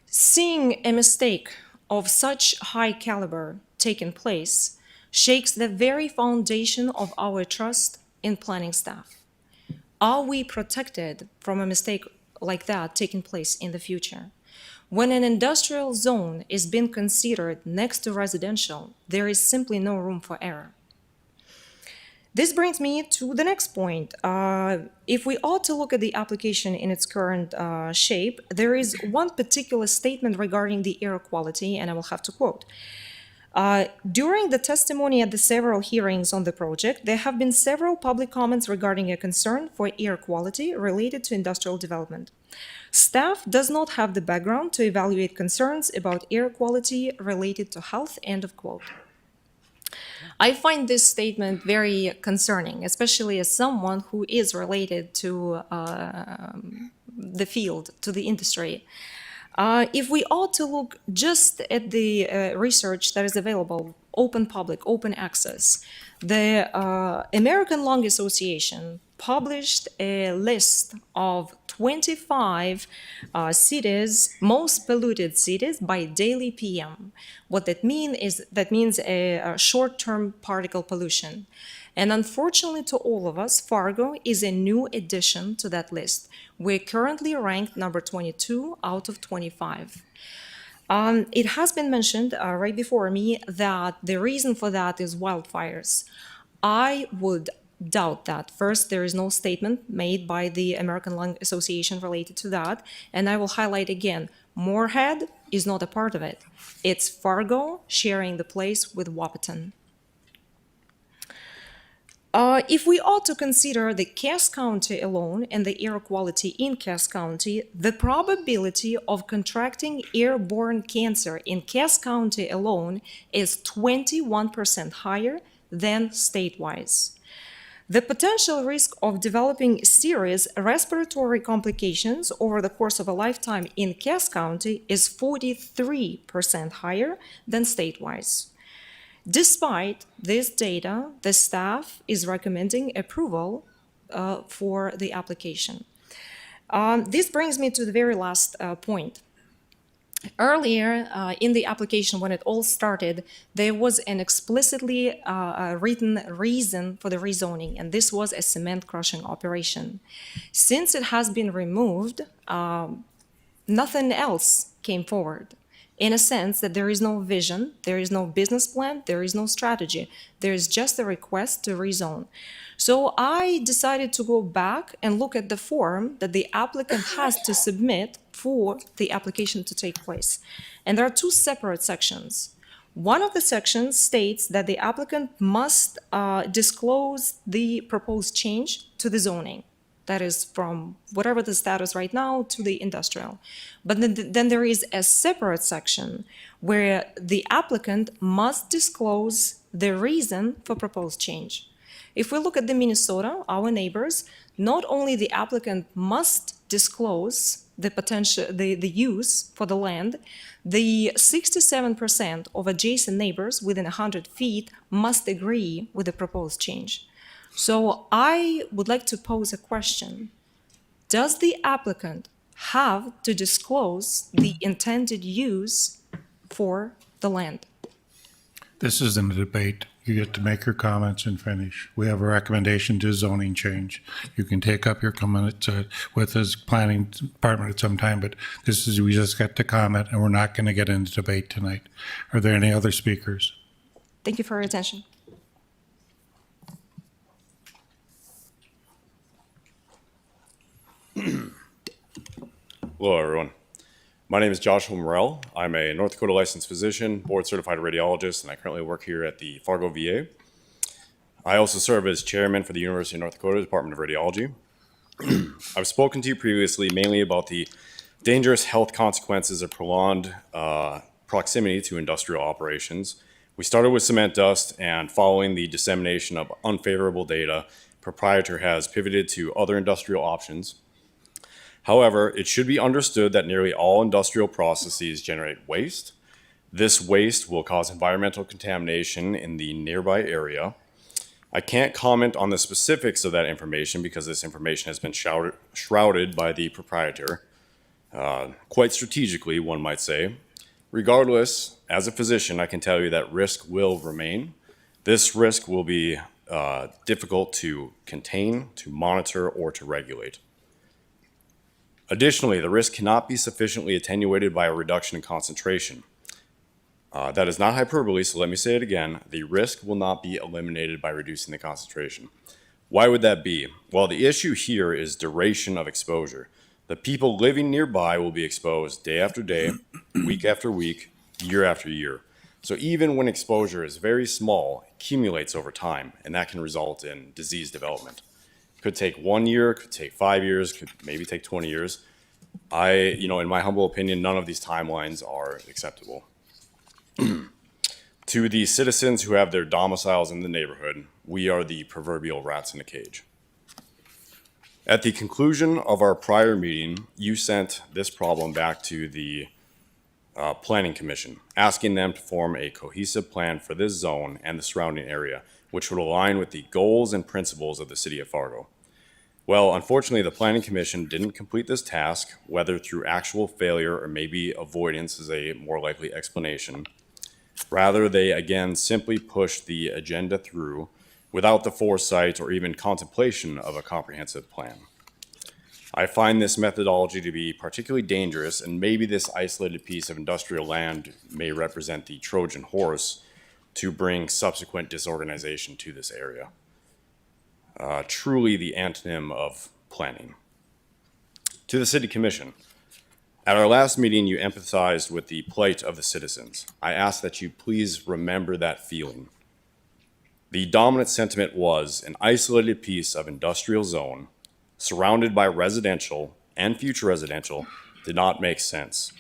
Seeing a mistake of such high caliber taking place shakes the very foundation of our trust in planning staff. Are we protected from a mistake like that taking place in the future? When an industrial zone is being considered next to residential, there is simply no room for error. This brings me to the next point. If we ought to look at the application in its current shape, there is one particular statement regarding the air quality, and I will have to quote. During the testimony at the several hearings on the project, there have been several public comments regarding a concern for air quality related to industrial development. Staff does not have the background to evaluate concerns about air quality related to health, end of quote. I find this statement very concerning, especially as someone who is related to the field, to the industry. If we ought to look just at the research that is available, open public, open access, the American Lung Association published a list of 25 cities, most polluted cities by daily PM. What that means a short-term particle pollution. And unfortunately to all of us, Fargo is a new addition to that list. We're currently ranked number 22 out of 25. It has been mentioned right before me that the reason for that is wildfires. I would doubt that. First, there is no statement made by the American Lung Association related to that. And I will highlight again, Moorhead is not a part of it. It's Fargo sharing the place with Wahpeton. If we ought to consider the Cass County alone and the air quality in Cass County, the probability of contracting airborne cancer in Cass County alone is 21% higher than statewide. The potential risk of developing serious respiratory complications over the course of a lifetime in Cass County is 43% higher than statewide. Despite this data, the staff is recommending approval for the application. This brings me to the very last point. Earlier in the application, when it all started, there was an explicitly written reason for the rezoning, and this was a cement crushing operation. Since it has been removed, nothing else came forward. In a sense that there is no vision, there is no business plan, there is no strategy. There is just a request to rezone. So I decided to go back and look at the form that the applicant has to submit for the application to take place. And there are two separate sections. One of the sections states that the applicant must disclose the proposed change to the zoning. That is from whatever the status right now to the industrial. But then there is a separate section where the applicant must disclose the reason for proposed change. If we look at the Minnesota, our neighbors, not only the applicant must disclose the potential, the use for the land, the 67% of adjacent neighbors within 100 feet must agree with the proposed change. So I would like to pose a question. Does the applicant have to disclose the intended use for the land? This isn't a debate. You get to make your comments and finish. We have a recommendation to zoning change. You can take up your comment with his planning department at some time, but we just got to comment and we're not going to get into debate tonight. Are there any other speakers? Thank you for your attention. Hello, everyone. My name is Joshua Morrell. I'm a North Dakota licensed physician, board-certified radiologist, and I currently work here at the Fargo VA. I also serve as chairman for the University of North Dakota Department of Radiology. I've spoken to you previously mainly about the dangerous health consequences of prolonged proximity to industrial operations. We started with cement dust, and following the dissemination of unfavorable data, proprietor has pivoted to other industrial options. However, it should be understood that nearly all industrial processes generate waste. This waste will cause environmental contamination in the nearby area. I can't comment on the specifics of that information because this information has been shrouded by the proprietor, quite strategically, one might say. Regardless, as a physician, I can tell you that risk will remain. This risk will be difficult to contain, to monitor, or to regulate. Additionally, the risk cannot be sufficiently attenuated by a reduction in concentration. That is not hyperbole, so let me say it again. The risk will not be eliminated by reducing the concentration. Why would that be? Well, the issue here is duration of exposure. The people living nearby will be exposed day after day, week after week, year after year. So even when exposure is very small, it accumulates over time, and that can result in disease development. Could take 1 year, could take 5 years, could maybe take 20 years. In my humble opinion, none of these timelines are acceptable. To the citizens who have their domiciles in the neighborhood, we are the proverbial rats in a cage. At the conclusion of our prior meeting, you sent this problem back to the Planning Commission, asking them to form a cohesive plan for this zone and the surrounding area, which would align with the goals and principles of the city of Fargo. Well, unfortunately, the Planning Commission didn't complete this task, whether through actual failure or maybe avoidance is a more likely explanation. Rather, they again simply pushed the agenda through without the foresight or even contemplation of a comprehensive plan. I find this methodology to be particularly dangerous, and maybe this isolated piece of industrial land may represent the Trojan horse to bring subsequent disorganization to this area. Truly the antonym of planning. To the City Commission, at our last meeting, you empathized with the plight of the citizens. I ask that you please remember that feeling. The dominant sentiment was an isolated piece of industrial zone surrounded by residential and future residential did not make sense.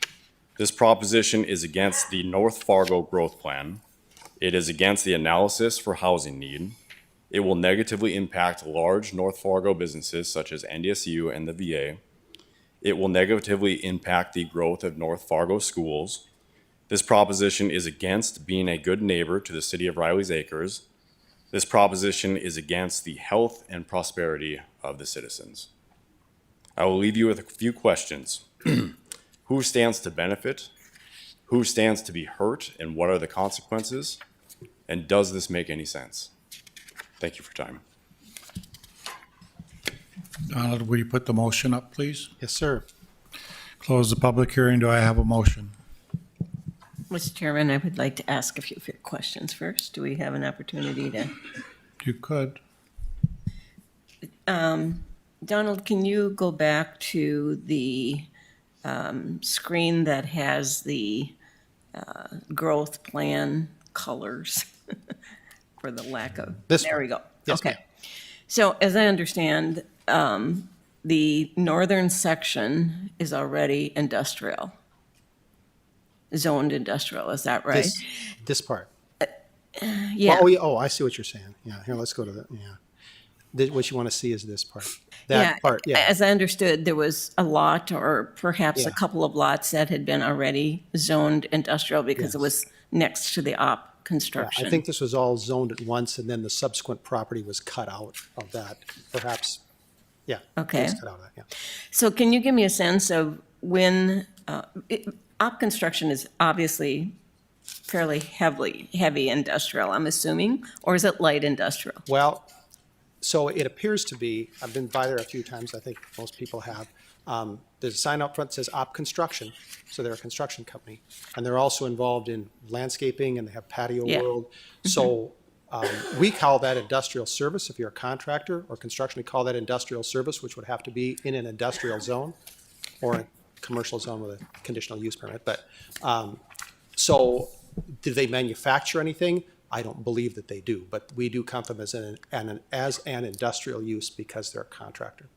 This proposition is against the North Fargo Growth Plan. It is against the analysis for housing need. It will negatively impact large North Fargo businesses such as NDSU and the VA. It will negatively impact the growth of North Fargo schools. This proposition is against being a good neighbor to the city of Riley's Acres. This proposition is against the health and prosperity of the citizens. I will leave you with a few questions. Who stands to benefit? Who stands to be hurt, and what are the consequences? And does this make any sense? Thank you for your time. Donald, will you put the motion up, please? Yes, sir. Close the public hearing. Do I have a motion? Mr. Chairman, I would like to ask a few questions first. Do we have an opportunity to? You could. Donald, can you go back to the screen that has the growth plan colors for the lack of? This There one. we go. Yes, Okay. ma'am. So as I understand, the northern section is already industrial, zoned industrial. Is that right? This part. Yeah. Oh, yeah. Oh, I see what you're saying. Yeah. Here, let's go to that. Yeah. What you want to see is this part. That part. Yeah. As I understood, there was a lot or perhaps a Yeah. couple of lots that had been already zoned industrial because it Yes. was next to the op Yeah, construction. I think this was all zoned at once, and then the subsequent property was cut out of that. Perhaps. Yeah. it Okay. was cut out of that. Yeah. So can you give me a sense of when, op construction is obviously fairly heavy industrial, I'm assuming, or is it light industrial? Well, so it appears to be, I've been by there a few times, I think most people have. There's a sign up front that says Op Construction, so they're a construction company. And they're also involved in landscaping, and they have patio Yeah. world. So we call that industrial service. If you're a contractor or construction, we call that industrial service, which would have to be in an industrial zone or a commercial zone with a conditional use permit. But so do they manufacture anything? I don't believe that they do, but we do count them as an industrial use because they're a contractor.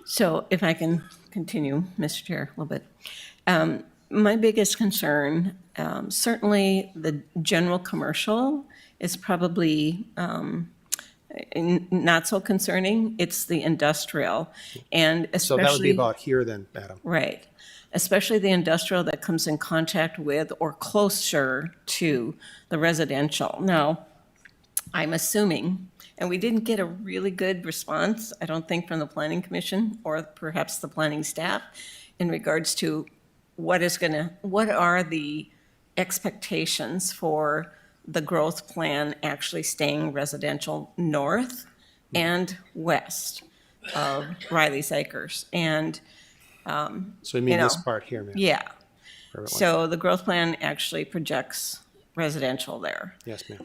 So if I can continue, Mr. Chair, a little bit. My biggest concern, certainly the general commercial is probably not so concerning. It's the industrial, and So that would be especially, about here then, Madam. right, especially the industrial that comes in contact with or closer to the residential. Now, I'm assuming, and we didn't get a really good response, I don't think, from the Planning Commission or perhaps the planning staff in regards to what are the expectations for the growth plan actually staying residential north and west of Riley's Acres. And, So you mean you this know, part here, ma'am? yeah. Everyone. So the growth plan actually projects residential there. Yes, ma'am.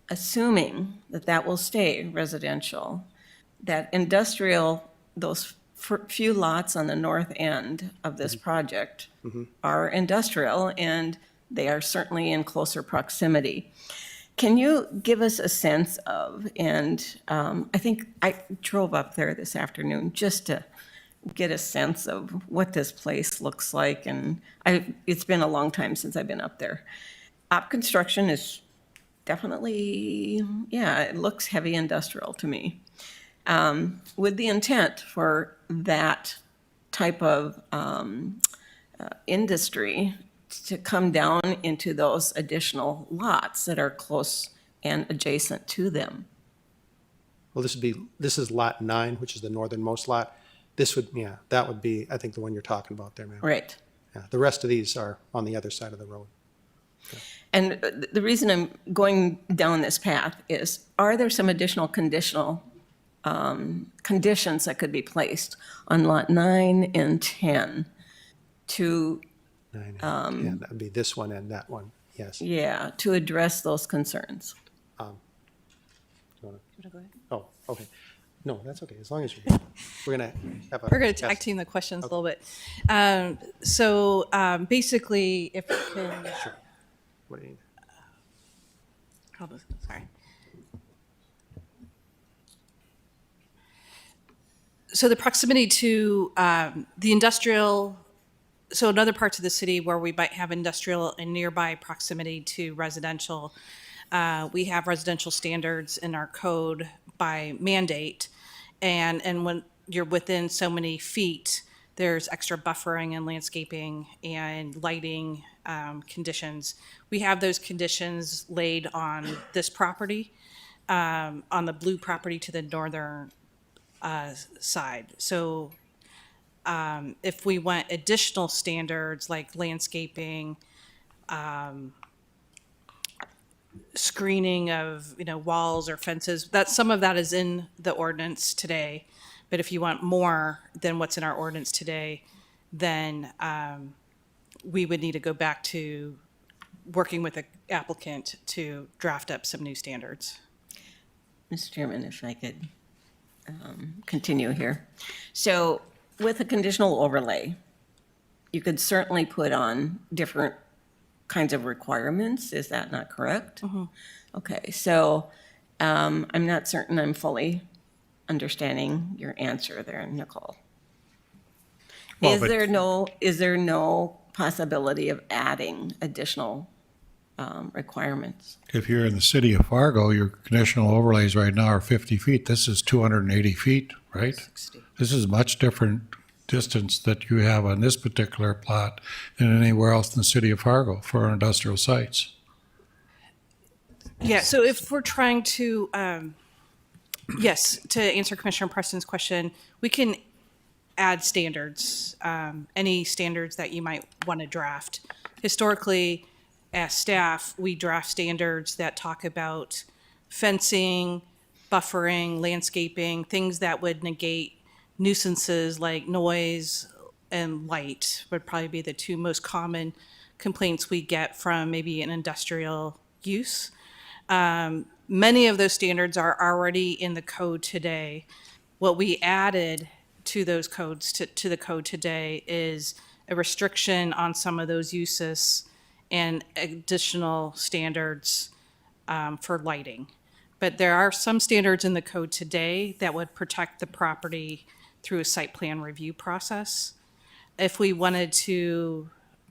Assuming that that will stay residential, that industrial, those few lots on the north end of this project are industrial, and they are certainly in closer proximity. Can you give us a sense of, and I think I drove up there this afternoon just to get a sense of what this place looks like, and it's been a long time since I've been up there. Op construction is definitely, yeah, it looks heavy industrial to me. With the intent for that type of industry to come down into those additional lots that are close and adjacent to them. Well, this is lot 9, which is the northernmost lot. This would, yeah, that would be, I think, the one you're talking about there, ma'am. Right. Yeah, the rest of these are on the other side of the road. And the reason I'm going down this path is, are there some additional conditions that could be placed on lot 9 and 10 to, 9 and 10, that would be this one and that one, yes. yeah, to address those concerns? You wanna- Oh, okay. No, that's okay, as long as you're, we're gonna have a. We're going to tag yes. team the questions a little bit. Basically, if you can, What do you need? sorry. So the proximity to the industrial, so in other parts of the city where we might have industrial and nearby proximity to residential, we have residential standards in our code by mandate. And when you're within so many feet, there's extra buffering and landscaping and lighting conditions. We have those conditions laid on this property, on the blue property to the northern side. So If we want additional standards like landscaping, screening of, walls or fences, some of that is in the ordinance today. But if you want more than what's in our ordinance today, then we would need to go back to working with the applicant to draft up some new standards. Mr. Chairman, if I could continue here. So with a conditional overlay, you could certainly put on different kinds of requirements. Is that not correct? Okay, so I'm not certain I'm fully understanding your answer there, Nicole. Well, Is but- there no possibility of adding additional requirements? If you're in the city of Fargo, your conditional overlays right now are 50 feet. This is 280 feet, right? 60. This is much different distance that you have on this particular plot than anywhere else in the city of Fargo for industrial sites. Yeah, so if we're trying to, yes, to answer Commissioner Preston's question, we can add standards, any standards that you might want to draft. Historically, as staff, we draft standards that talk about fencing, buffering, landscaping, things that would negate nuisances like noise and light would probably be the two most common complaints we get from maybe an industrial use. Many of those standards are already in the code today. What we added to those codes, to the code today, is a restriction on some of those uses and additional standards for lighting. But there are some standards in the code today that would protect the property through a site plan review process. If we wanted to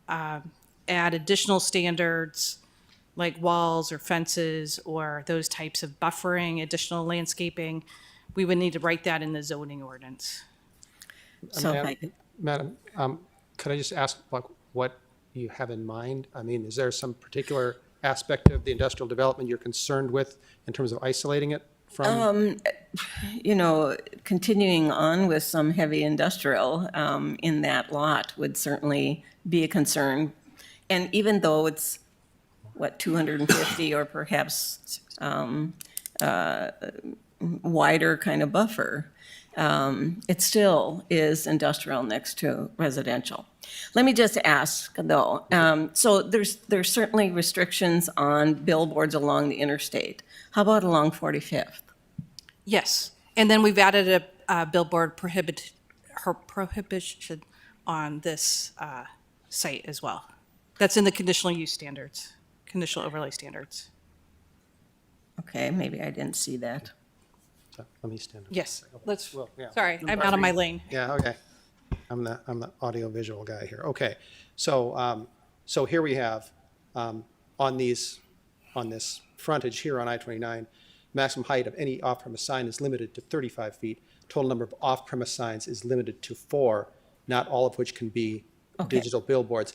add additional standards like walls or fences or those types of buffering, additional landscaping, we would need to write that in the zoning ordinance. So if I could- Madam, could I just ask what you have in mind? I mean, is there some particular aspect of the industrial development you're concerned with in terms of isolating it from? Continuing on with some heavy industrial in that lot would certainly be a concern. And even though it's, 250 or perhaps wider kind of buffer, it still is industrial next to residential. Let me just ask, though, so there's certainly restrictions on billboards along the interstate. How about along 45th? Yes, and then we've added a billboard prohibition on this site as well. That's in the conditional use standards, conditional overlay standards. Okay, maybe I didn't see that. Let me stand up. Yes, let's, Well, yeah. sorry, I'm out of my lane. Yeah, okay. I'm the audio visual guy here. Okay, so so here we have on this frontage here on I-29, maximum height of any off-premise sign is limited to 35 feet. Total number of off-premise signs is limited to 4, not all of which can be digital billboards.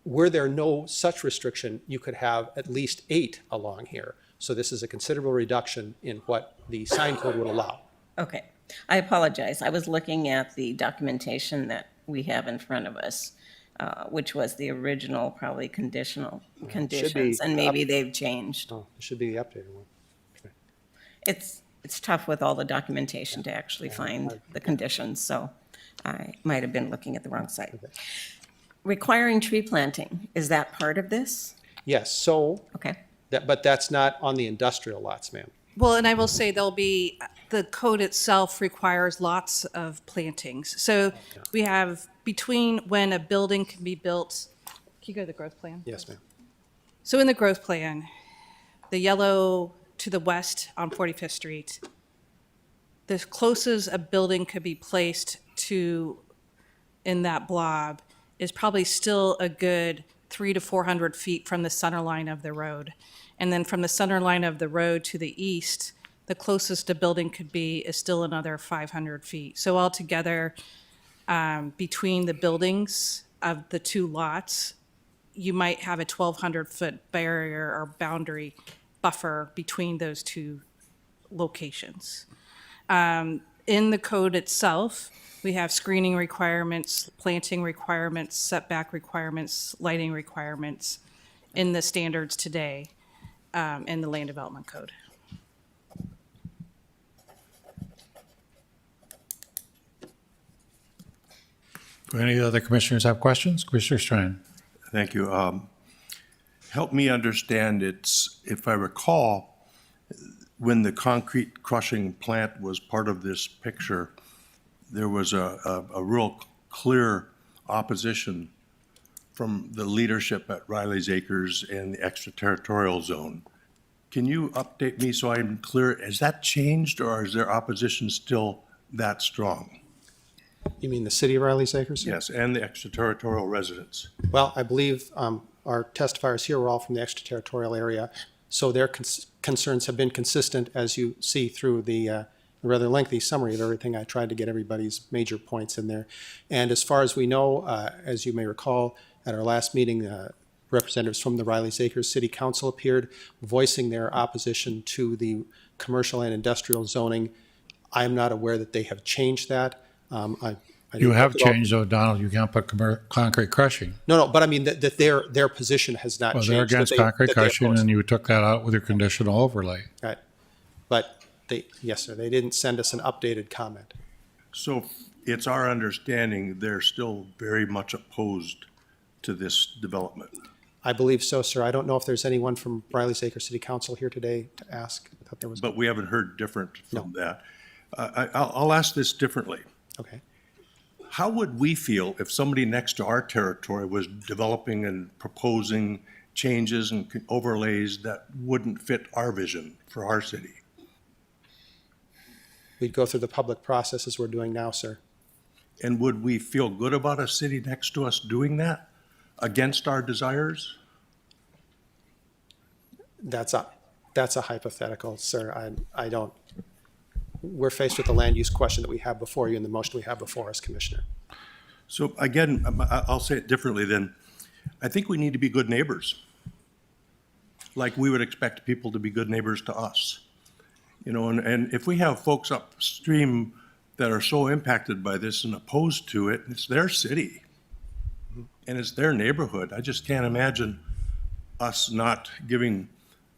Were there no such restriction, you could have at least 8 along here. So this is a considerable reduction in what the sign code would allow. Okay, I apologize. I was looking at the documentation that we have in front of us, which was the original, probably conditional conditions, and maybe they've changed. Oh, it should be the updated one. Okay. It's tough with all the documentation to actually find the conditions, so I might have been looking at the wrong site. Okay. Requiring tree planting, is that part of this? Yes, so, Okay. but that's not on the industrial lots, ma'am. Well, and I will say the code itself requires lots of plantings. So we have between when a building can be built, can you go to the growth plan? Yes, ma'am. So in the growth plan, the yellow to the west on 45th Street, the closest a building could be placed to in that blob is probably still a good 300 to 400 feet from the center line of the road. And then from the center line of the road to the east, the closest a building could be is still another 500 feet. So altogether, between the buildings of the two lots, you might have a 1,200-foot barrier or boundary buffer between those two locations. in the code itself, we have screening requirements, planting requirements, setback requirements, lighting requirements in the standards today in the land development code. Do any other commissioners have questions? Commissioner Strand? Thank you. Help me understand, if I recall, when the concrete crushing plant was part of this picture, there was a real clear opposition from the leadership at Riley's Acres and the extraterritorial zone. Can you update me so I'm clear? Has that changed, or is their opposition still that strong? You mean the city of Riley's Acres? Yes, and the extraterritorial residents. Well, I believe our testifiers here were all from the extraterritorial area, so their concerns have been consistent, as you see through the rather lengthy summary of everything. I tried to get everybody's major points in there. And as far as we know, as you may recall, at our last meeting, representatives from the Riley's Acres City Council appeared, voicing their opposition to the commercial and industrial zoning. I am not aware that they have changed that. You have changed, though, Donald. You can't put concrete crushing. No, but I mean that their position has not Well, changed. they're against concrete crushing, and you took that out with your conditional overlay. Right. But yes, sir, they didn't send us an updated comment. So it's our understanding they're still very much opposed to this development. I believe so, sir. I don't know if there's anyone from Riley's Acres City Council here today to ask. I thought there was. But we haven't heard different from that. I'll ask this differently. Okay. How would we feel if somebody next to our territory was developing and proposing changes and overlays that wouldn't fit our vision for our city? We'd go through the public process as we're doing now, sir. And would we feel good about a city next to us doing that against our desires? That's a hypothetical, sir. I don't. We're faced with the land use question that we have before you and the motion we have before us, Commissioner. So again, I'll say it differently then. I think we need to be good neighbors, like we would expect people to be good neighbors to us. You know, and if we have folks upstream that are so impacted by this and opposed to it, it's their city and it's their neighborhood. I just can't imagine us not giving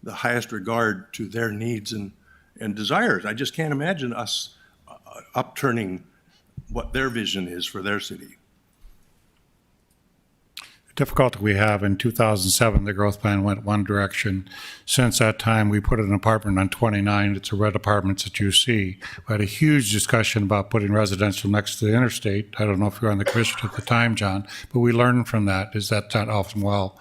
the highest regard to their needs and desires. I just can't imagine us upturning what their vision is for their city. The difficulty we have in 2007, the growth plan went one direction. Since that time, we put an apartment on 29. It's a red apartments that you see. We had a huge discussion about putting residential next to the interstate. I don't know if you were on the commission at the time, John, but we learned from that is that's not often well.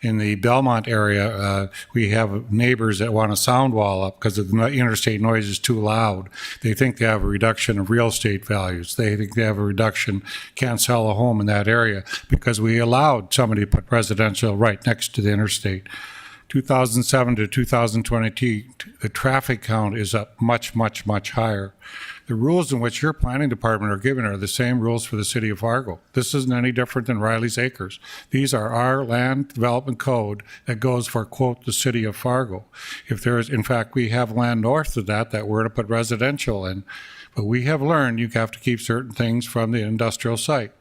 In the Belmont area, we have neighbors that want a sound wall up because the interstate noise is too loud. They think they have a reduction of real estate values. They think they have a reduction, can't sell a home in that area because we allowed somebody to put residential right next to the interstate. 2007 to 2022, the traffic count is up much, much, much higher. The rules in which your planning department are given are the same rules for the city of Fargo. This isn't any different than Riley's Acres. These are our land development code that goes for, quote, the city of Fargo. If there is, in fact, we have land north of that we're to put residential in, but we have learned you have to keep certain things from the industrial site.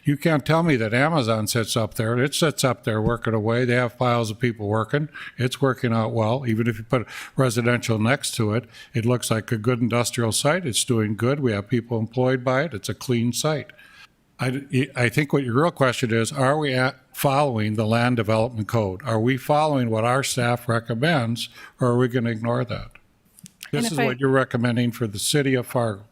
You can't tell me that Amazon sits up there. It sits up there working away. They have files of people working. It's working out well. Even if you put residential next to it, it looks like a good industrial site. It's doing good. We have people employed by it. It's a clean site. I think what your real question is, are we following the land development code? Are we following what our staff recommends, or are we going to ignore that? This is what you're recommending for the city of Fargo.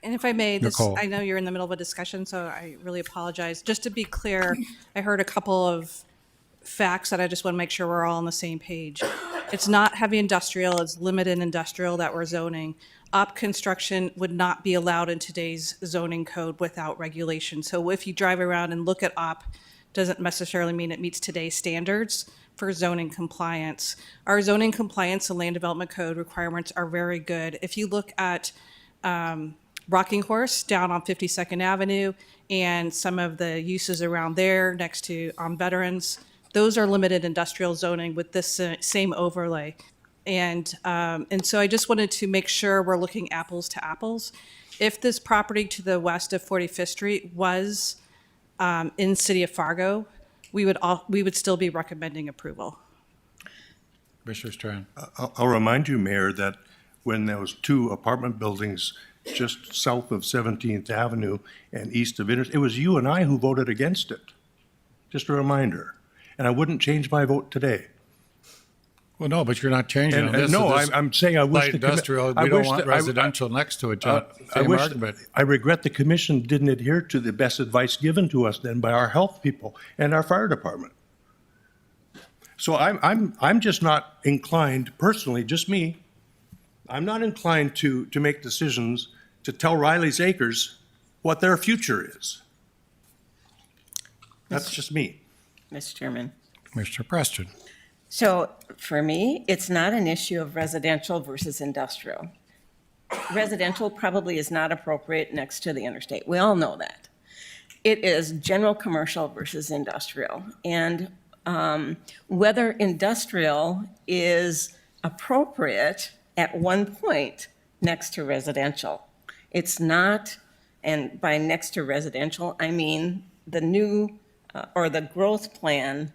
And if I may, Nicole. I know you're in the middle of a discussion, so I really apologize. Just to be clear, I heard a couple of facts that I just want to make sure we're all on the same page. It's not heavy industrial, it's limited industrial that we're zoning. Op construction would not be allowed in today's zoning code without regulation. So if you drive around and look at op, doesn't necessarily mean it meets today's standards for zoning compliance. Our zoning compliance and land development code requirements are very good. If you look at Rocking Horse down on 52nd Avenue and some of the uses around there next to Veterans, those are limited industrial zoning with this same overlay. And so I just wanted to make sure we're looking apples to apples. If this property to the west of 45th Street was in City of Fargo, we would still be recommending approval. Commissioner Strand. I'll remind you, Mayor, that when those two apartment buildings just south of 17th Avenue and east of it was you and I who voted against it. Just a reminder. And I wouldn't change my vote today. Well, no, but you're not changing on this. No, This I'm saying I wish light the industrial, we don't want residential next to it, John. Same argument. I regret the commission didn't adhere to the best advice given to us then by our health people and our fire department. So I'm just not inclined, personally, just me, I'm not inclined to make decisions to tell Riley's Acres what their future is. That's just me. Mr. Chairman. Commissioner Preston. So for me, it's not an issue of residential versus industrial. Residential probably is not appropriate next to the interstate. We all know that. It is general commercial versus industrial. And whether industrial is appropriate at one point next to residential. It's not, and by next to residential, I mean the new or the growth plan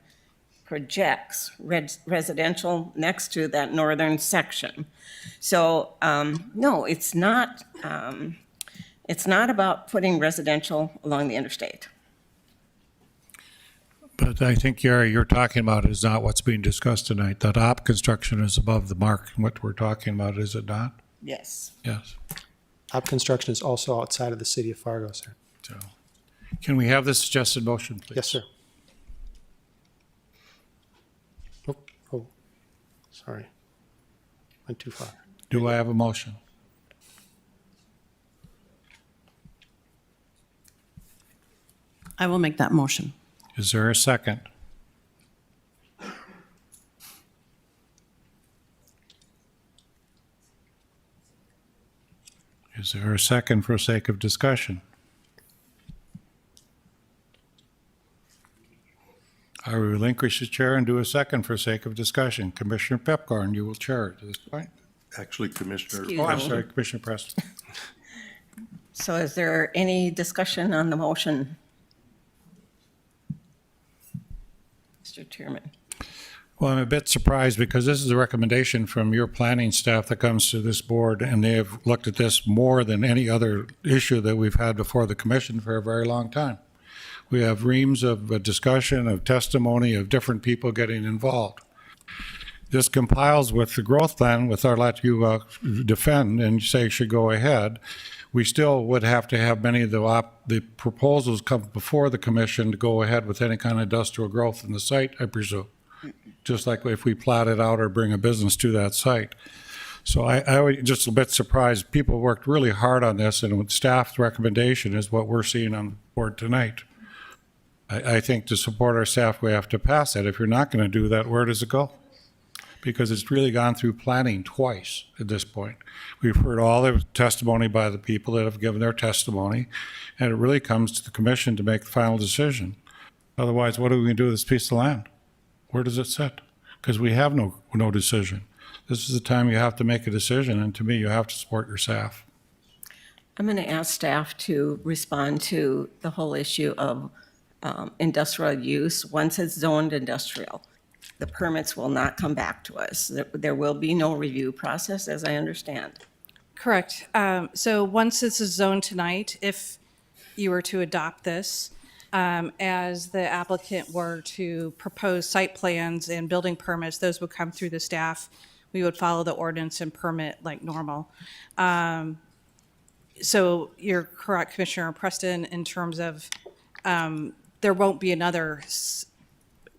projects residential next to that northern section. So no, it's not about putting residential along the interstate. But I think, Gary, you're talking about is not what's being discussed tonight. That op construction is above the mark. What we're talking about, is it not? Yes. Yes. Op construction is also outside of the city of Fargo, sir. So, can we have the suggested motion, please? Yes, sir. Oh, sorry. Went too far. Do I have a motion? I will make that motion. Is there a second? Is there a second for sake of discussion? I will relinquish the chair and do a second for sake of discussion. Commissioner Pepcorn, you will chair it at this point. Actually, Commissioner. Excuse Oh, I'm me. sorry, Commissioner Preston. So is there any discussion on the motion? Mr. Chairman. Well, I'm a bit surprised because this is a recommendation from your planning staff that comes to this board, and they have looked at this more than any other issue that we've had before the commission for a very long time. We have reams of discussion, of testimony, of different people getting involved. This compiles with the growth plan, with our let you defend and say should go ahead. We still would have to have many of the proposals come before the commission to go ahead with any kind of industrial growth in the site, I presume. Just like if we plat it out or bring a business to that site. So I was just a bit surprised. People worked really hard on this, and staff's recommendation is what we're seeing on the board tonight. I think to support our staff, we have to pass it. If you're not going to do that, where does it go? Because it's really gone through planning twice at this point. We've heard all the testimony by the people that have given their testimony, and it really comes to the commission to make the final decision. Otherwise, what are we going to do with this piece of land? Where does it sit? Because we have no decision. This is the time you have to make a decision, and to me, you have to support your staff. I'm going to ask staff to respond to the whole issue of industrial use. Once it's zoned industrial, the permits will not come back to us. There will be no review process, as I understand. Correct. So once this is zoned tonight, if you were to adopt this, as the applicant were to propose site plans and building permits, those would come through the staff. We would follow the ordinance and permit like normal. So you're correct, Commissioner Preston, in terms of there won't be another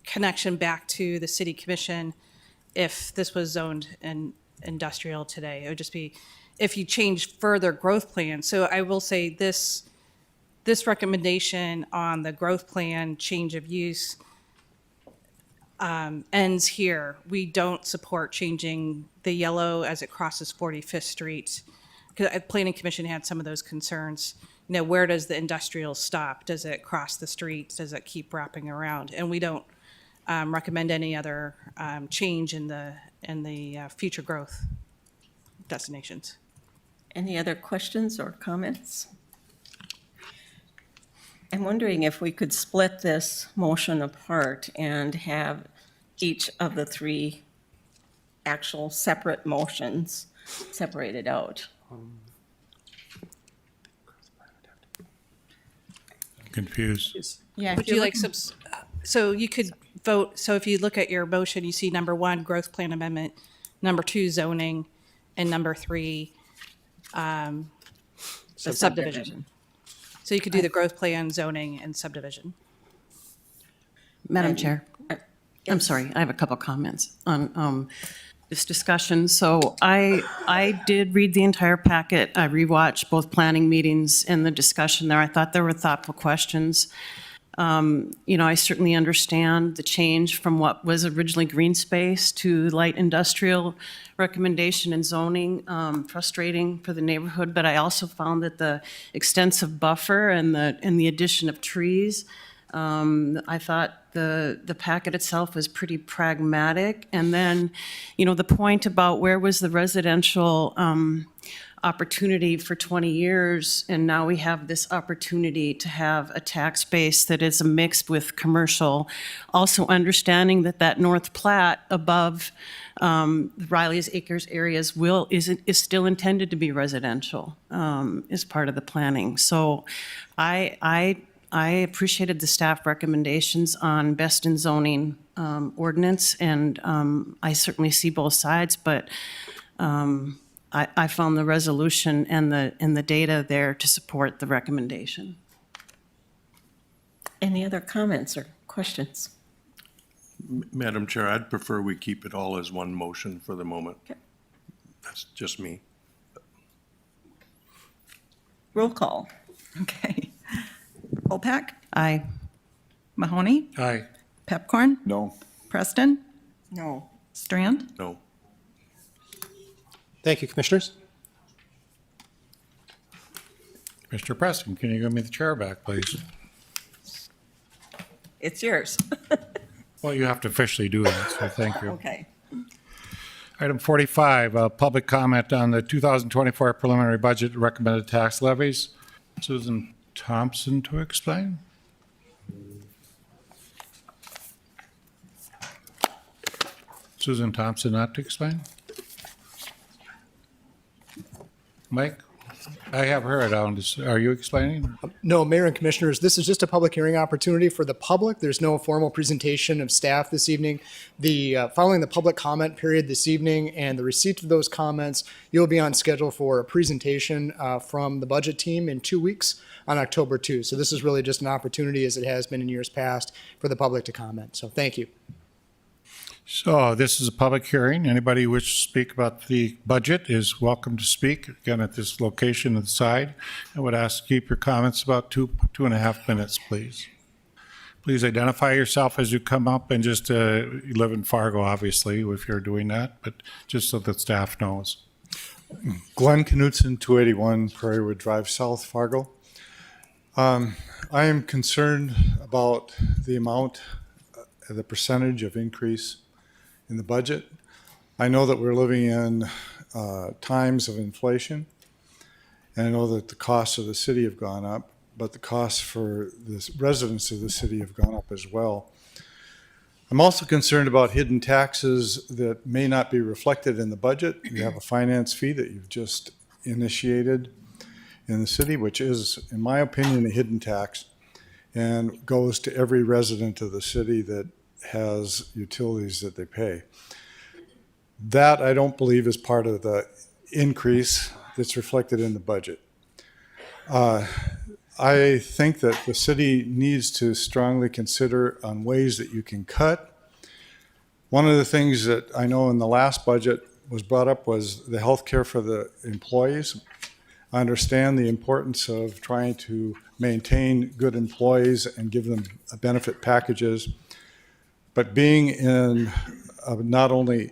connection back to the city commission if this was zoned in industrial today. It would just be if you change further growth plans. So I will say this recommendation on the growth plan change of use ends here. We don't support changing the yellow as it crosses 45th Street. Because the Planning Commission had some of those concerns. You know, where does the industrial stop? Does it cross the street? Does it keep wrapping around? And we don't recommend any other change in the the future growth destinations. Any other questions or comments? I'm wondering if we could split this motion apart and have each of the three actual separate motions separated out. Confused. Yeah. Would you like some, so you could vote, so if you look at your motion, you see number 1, growth plan amendment, number 2, zoning, and number 3, the subdivision. So you could do the growth plan, zoning, and subdivision. Madam Chair, I'm sorry, I have a couple comments on this discussion. So I did read the entire packet. I rewatched both planning meetings and the discussion there. I thought there were thoughtful questions. I certainly understand the change from what was originally green space to light industrial recommendation and zoning, frustrating for the neighborhood. But I also found that the extensive buffer and the addition of trees, I thought the packet itself was pretty pragmatic. And then, the point about where was the residential opportunity for 20 years, and now we have this opportunity to have a tax base that is a mix with commercial. Also understanding that North Platte above Riley's Acres areas is still intended to be residential as part of the planning. So I appreciated the staff recommendations on best in zoning ordinance, and I certainly see both sides, but I found the resolution and the data there to support the recommendation. Any other comments or questions? Madam Chair, I'd prefer we keep it all as one motion for the moment. Okay. That's just me. Roll call. Okay. Olpak? Aye. Mahoney? Aye. Pepcorn? No. Preston? No. Strand? No. Thank you, Commissioners. Mr. Preston, can you give me the chair back, please? It's yours. Well, you have to officially do that, so thank you. Okay. Item 45, public comment on the 2024 preliminary budget recommended tax levies. Susan Thompson to explain. Susan Thompson not to explain? Mike? I have her down. Are you explaining? No, Mayor and Commissioners, this is just a public hearing opportunity for the public. There's no formal presentation of staff this evening. Following the public comment period this evening and the receipt of those comments, you'll be on schedule for a presentation from the budget team in 2 weeks on October 2. So this is really just an opportunity, as it has been in years past, for the public to comment. So thank you. So this is a public hearing. Anybody who wishes to speak about the budget is welcome to speak. Again, at this location to the side. I would ask to keep your comments about two and a half minutes, please. Please identify yourself as you come up, and just you live in Fargo, obviously, if you're doing that, but just so that staff knows. Glenn Knutson, 281 Prairie Wood Drive, South Fargo. I am concerned about the amount, the percentage of increase in the budget. I know that we're living in times of inflation, and I know that the costs of the city have gone up, but the costs for the residents of the city have gone up as well. I'm also concerned about hidden taxes that may not be reflected in the budget. You have a finance fee that you've just initiated in the city, which is, in my opinion, a hidden tax, and goes to every resident of the city that has utilities that they pay. That, I don't believe, is part of the increase that's reflected in the budget. I think that the city needs to strongly consider on ways that you can cut. One of the things that I know in the last budget was brought up was the health care for the employees. I understand the importance of trying to maintain good employees and give them benefit packages. But being in not only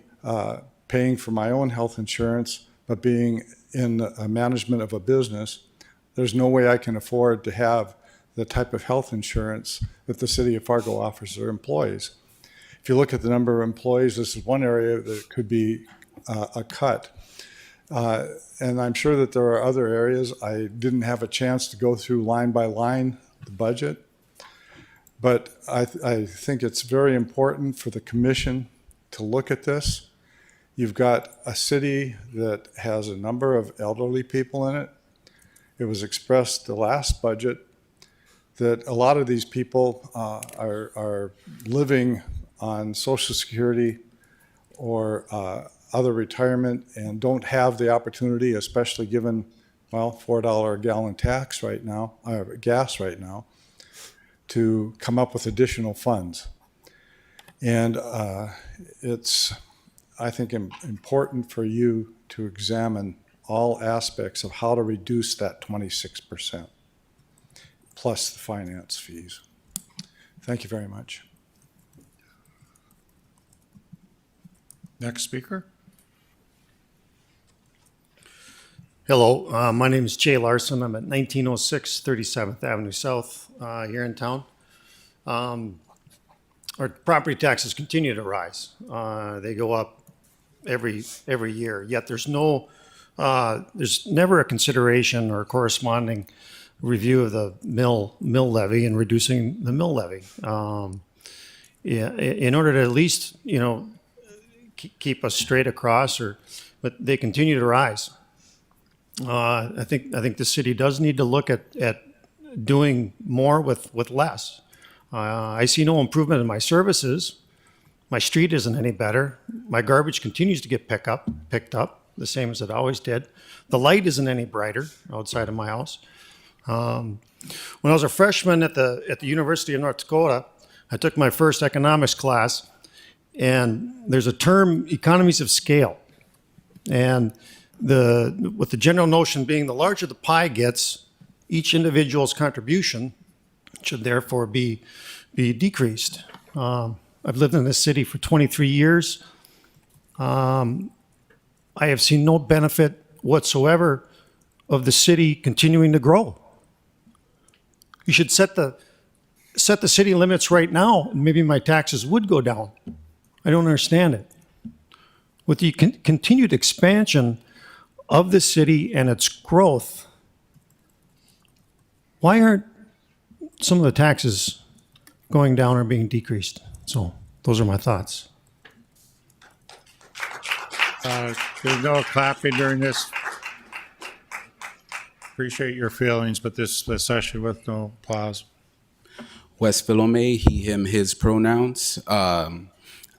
paying for my own health insurance, but being in a management of a business, there's no way I can afford to have the type of health insurance that the city of Fargo offers their employees. if you look at the number of employees, this is one area that could be a cut. And I'm sure that there are other areas. I didn't have a chance to go through line by line the budget, but I think it's very important for the commission to look at this. You've got a city that has a number of elderly people in it. It was expressed the last budget that a lot of these people are living on Social Security or other retirement and don't have the opportunity, especially given, well, $4 a gallon tax right now, gas right now, to come up with additional funds. And it's, I think, important for you to examine all aspects of how to reduce that 26%, plus the finance fees. Thank you very much. Next speaker. Hello, my name is Jay Larson. I'm at 1906 37th Avenue South here in town. Our property taxes continue to rise. They go up every year, yet there's never a consideration or corresponding review of the mill levy and reducing the mill levy. In order to at least, keep us straight across, but they continue to rise. I think the city does need to look at doing more with less. I see no improvement in my services. My street isn't any better. My garbage continues to get picked up, the same as it always did. The light isn't any brighter outside of my house. When I was a freshman at the University of North Dakota, I took my first economics class, and there's a term, economies of scale. And with the general notion being the larger the pie gets, each individual's contribution should therefore be decreased. I've lived in this city for 23 years. I have seen no benefit whatsoever of the city continuing to grow. You should set the city limits right now, and maybe my taxes would go down. I don't understand it. With the continued expansion of the city and its growth, why aren't some of the taxes going down or being decreased? So those are my thoughts. There's no clapping during this. Appreciate your feelings, but this session with no applause. Wes Philome, he, him, his pronouns.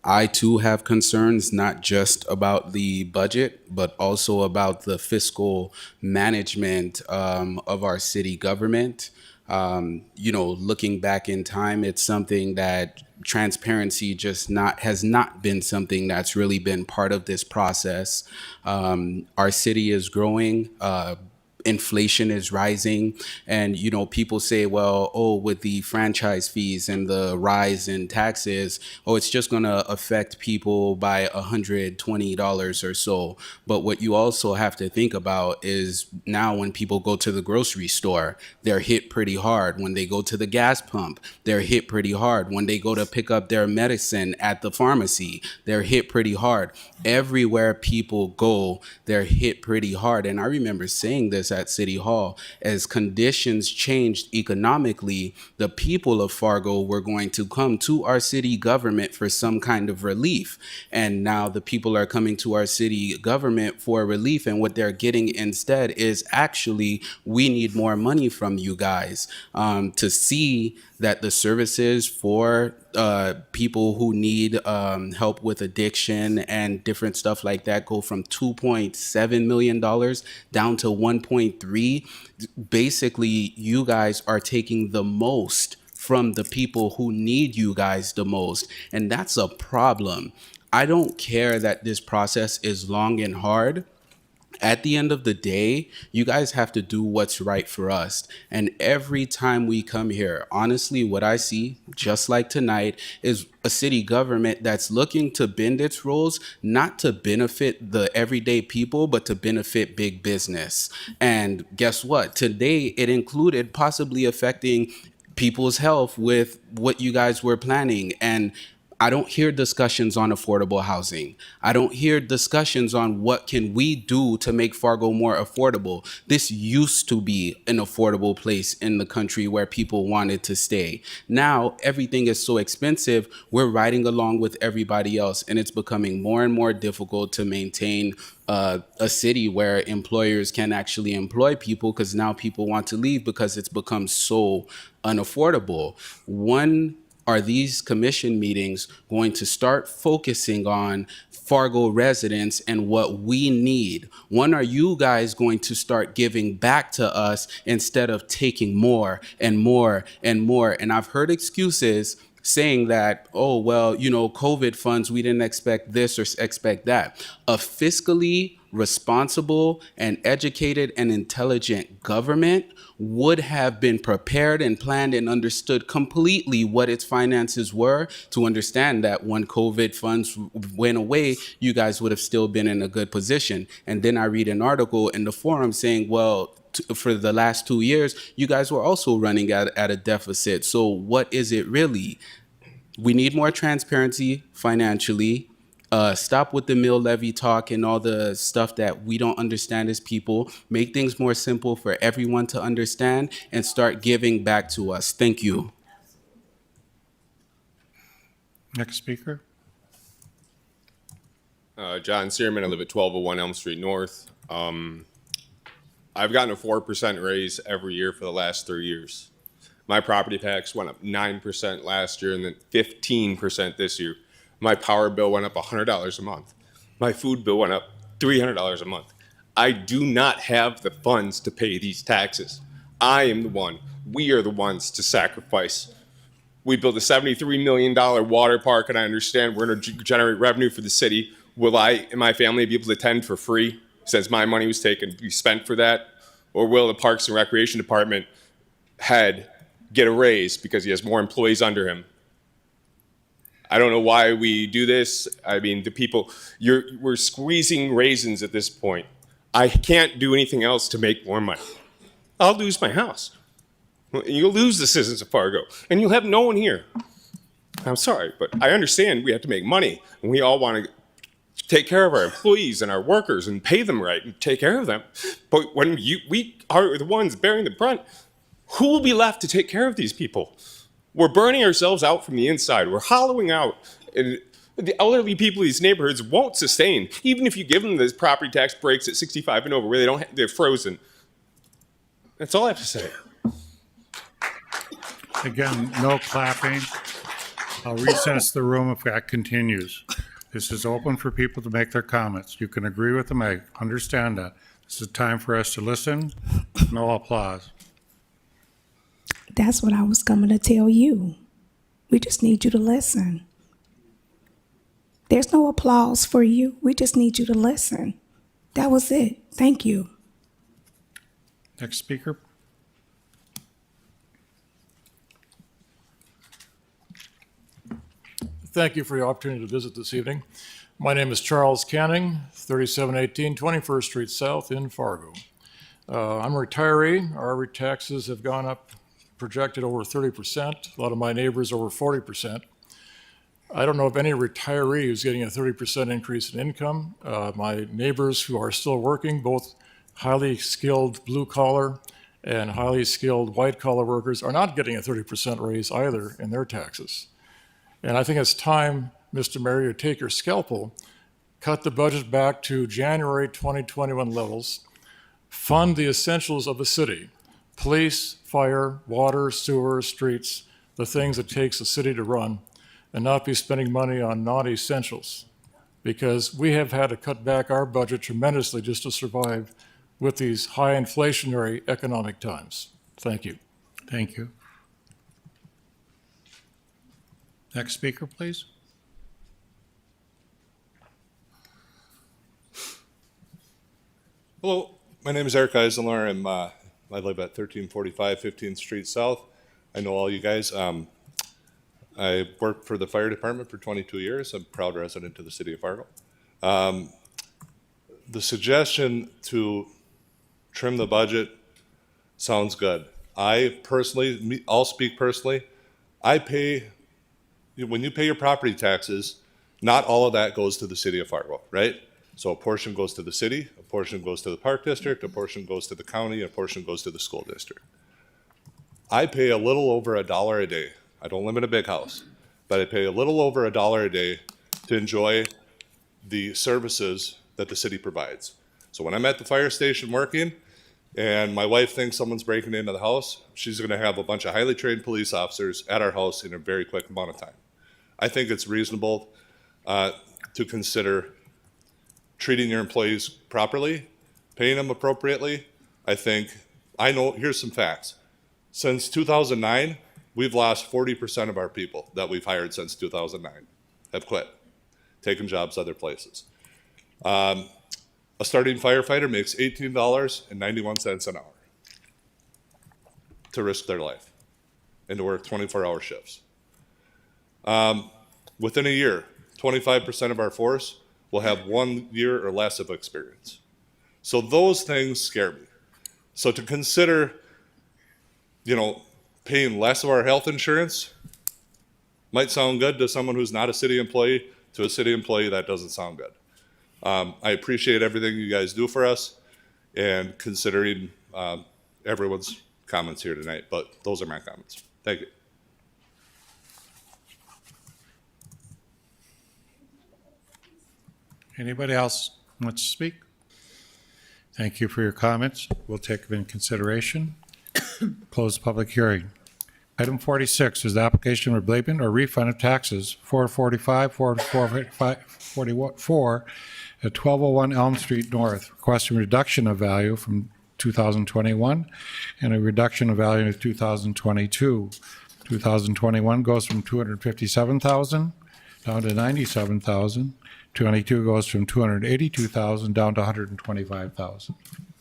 I too have concerns, not just about the budget, but also about the fiscal management of our city government. Looking back in time, it's something that transparency has not been something that's really been part of this process. Our city is growing. Inflation is rising, and people say, well, with the franchise fees and the rise in taxes, it's just going to affect people by $120 or so. But what you also have to think about is now when people go to the grocery store, they're hit pretty hard. When they go to the gas pump, they're hit pretty hard. When they go to pick up their medicine at the pharmacy, they're hit pretty hard. Everywhere people go, they're hit pretty hard. And I remember saying this at City Hall, as conditions changed economically, the people of Fargo were going to come to our city government for some kind of relief. And now the people are coming to our city government for relief, and what they're getting instead is actually, we need more money from you guys to see that the services for people who need help with addiction and different stuff like that go from $2.7 million down to 1.3. Basically, you guys are taking the most from the people who need you guys the most, and that's a problem. I don't care that this process is long and hard. At the end of the day, you guys have to do what's right for us. And every time we come here, honestly, what I see, just like tonight, is a city government that's looking to bend its rules, not to benefit the everyday people, but to benefit big business. And guess what? Today, it included possibly affecting people's health with what you guys were planning. And I don't hear discussions on affordable housing. I don't hear discussions on what can we do to make Fargo more affordable. This used to be an affordable place in the country where people wanted to stay. Now, everything is so expensive, we're riding along with everybody else, and it's becoming more and more difficult to maintain a city where employers can actually employ people, because now people want to leave because it's become so unaffordable. Are these commission meetings going to start focusing on Fargo residents and what we need? When are you guys going to start giving back to us instead of taking more and more and more? And I've heard excuses saying that, oh, well, COVID funds, we didn't expect this or expect that. A fiscally responsible and educated and intelligent government would have been prepared and planned and understood completely what its finances were, to understand that when COVID funds went away, you guys would have still been in a good position. And then I read an article in the forum saying, well, for the last 2 years, you guys were also running at a deficit. So what is it really? We need more transparency financially. Stop with the mill levy talk and all the stuff that we don't understand as people. Make things more simple for everyone to understand and start giving back to us. Thank you. Next speaker. John Searman. I live at 1201 Elm Street North. I've gotten a 4% raise every year for the last 3 years. My property tax went up 9% last year and then 15% this year. My power bill went up $100 a month. My food bill went up $300 a month. I do not have the funds to pay these taxes. We are the ones to sacrifice. We built a $73 million water park, and I understand we're going to generate revenue for the city. Will I and my family be able to attend for free since my money was be spent for that? Or will the Parks and Recreation Department head get a raise because he has more employees under him? I don't know why we do this. I mean, we're squeezing raisins at this point. I can't do anything else to make more money. I'll lose my house. You'll lose the citizens of Fargo, and you'll have no one here. I'm sorry, but I understand we have to make money, and we all want to take care of our employees and our workers and pay them right and take care of them. But when we are the ones bearing the brunt, who will be left to take care of these people? We're burning ourselves out from the inside. We're hollowing out. And the elderly people in these neighborhoods won't sustain, even if you give them those property tax breaks at 65 and over, where they're frozen. That's all I have to say. Again, no clapping. I'll recess the room if that continues. This is open for people to make their comments. You can agree with them. I understand that. This is time for us to listen. No applause. That's what I was coming to tell you. We just need you to listen. There's no applause for you. We just need you to listen. That was it. Thank you. Next speaker. Thank you for the opportunity to visit this evening. My name is Charles Canning, 3718 21st Street South in Fargo. I'm a retiree. Our taxes have gone up, projected over 30%. A lot of my neighbors over 40%. I don't know of any retiree who's getting a 30% increase in income. My neighbors who are still working, both highly skilled blue collar and highly skilled white collar workers, are not getting a 30% raise either in their taxes. And I think it's time, Mr. Mayor, to take your scalpel, cut the budget back to January 2021 levels, fund the essentials of the city: police, fire, water, sewer, streets, the things it takes a city to run, and not be spending money on non-essentials. Because we have had to cut back our budget tremendously just to survive with these high inflationary economic times. Thank you. Thank you. Next speaker, please. Hello, my name is Eric Eisenler. I live at 1345 15th Street South. I know all you guys. I worked for the fire department for 22 years. I'm a proud resident of the city of Fargo. The suggestion to trim the budget sounds good. I'll speak personally. I pay when you pay your property taxes, not all of that goes to the city of Fargo, right? So a portion goes to the city, a portion goes to the park district, a portion goes to the county, a portion goes to the school district. I pay a little over $1 a day. I don't live in a big house, but I pay a little over $1 a day to enjoy the services that the city provides. So when I'm at the fire station working and my wife thinks someone's breaking into the house, she's gonna have a bunch of highly trained police officers at our house in a very quick amount of time. I think it's reasonable to consider treating your employees properly, paying them appropriately. I know, here's some facts. Since 2009, we've lost 40% of our people that we've hired since 2009 have quit, taken jobs other places. A starting firefighter makes $18.91 an hour to risk their life and to work 24-hour shifts. Within a year, 25% of our force will have 1 year or less of experience. So those things scare me. So to consider, paying less of our health insurance might sound good to someone who's not a city employee. To a city employee, that doesn't sound good. I appreciate everything you guys do for us and considering everyone's comments here tonight, but those are my comments. Thank you. Anybody else want to speak? Thank you for your comments. We'll take them in consideration. Close the public hearing. Item 46 is the application for abatement or refund of taxes 445, 444 at 1201 Elm Street North, requesting reduction of value from 2021 and a reduction of value in 2022. 2021 goes from 257,000 down to 97,000. 22 goes from 282,000 down to 125,000.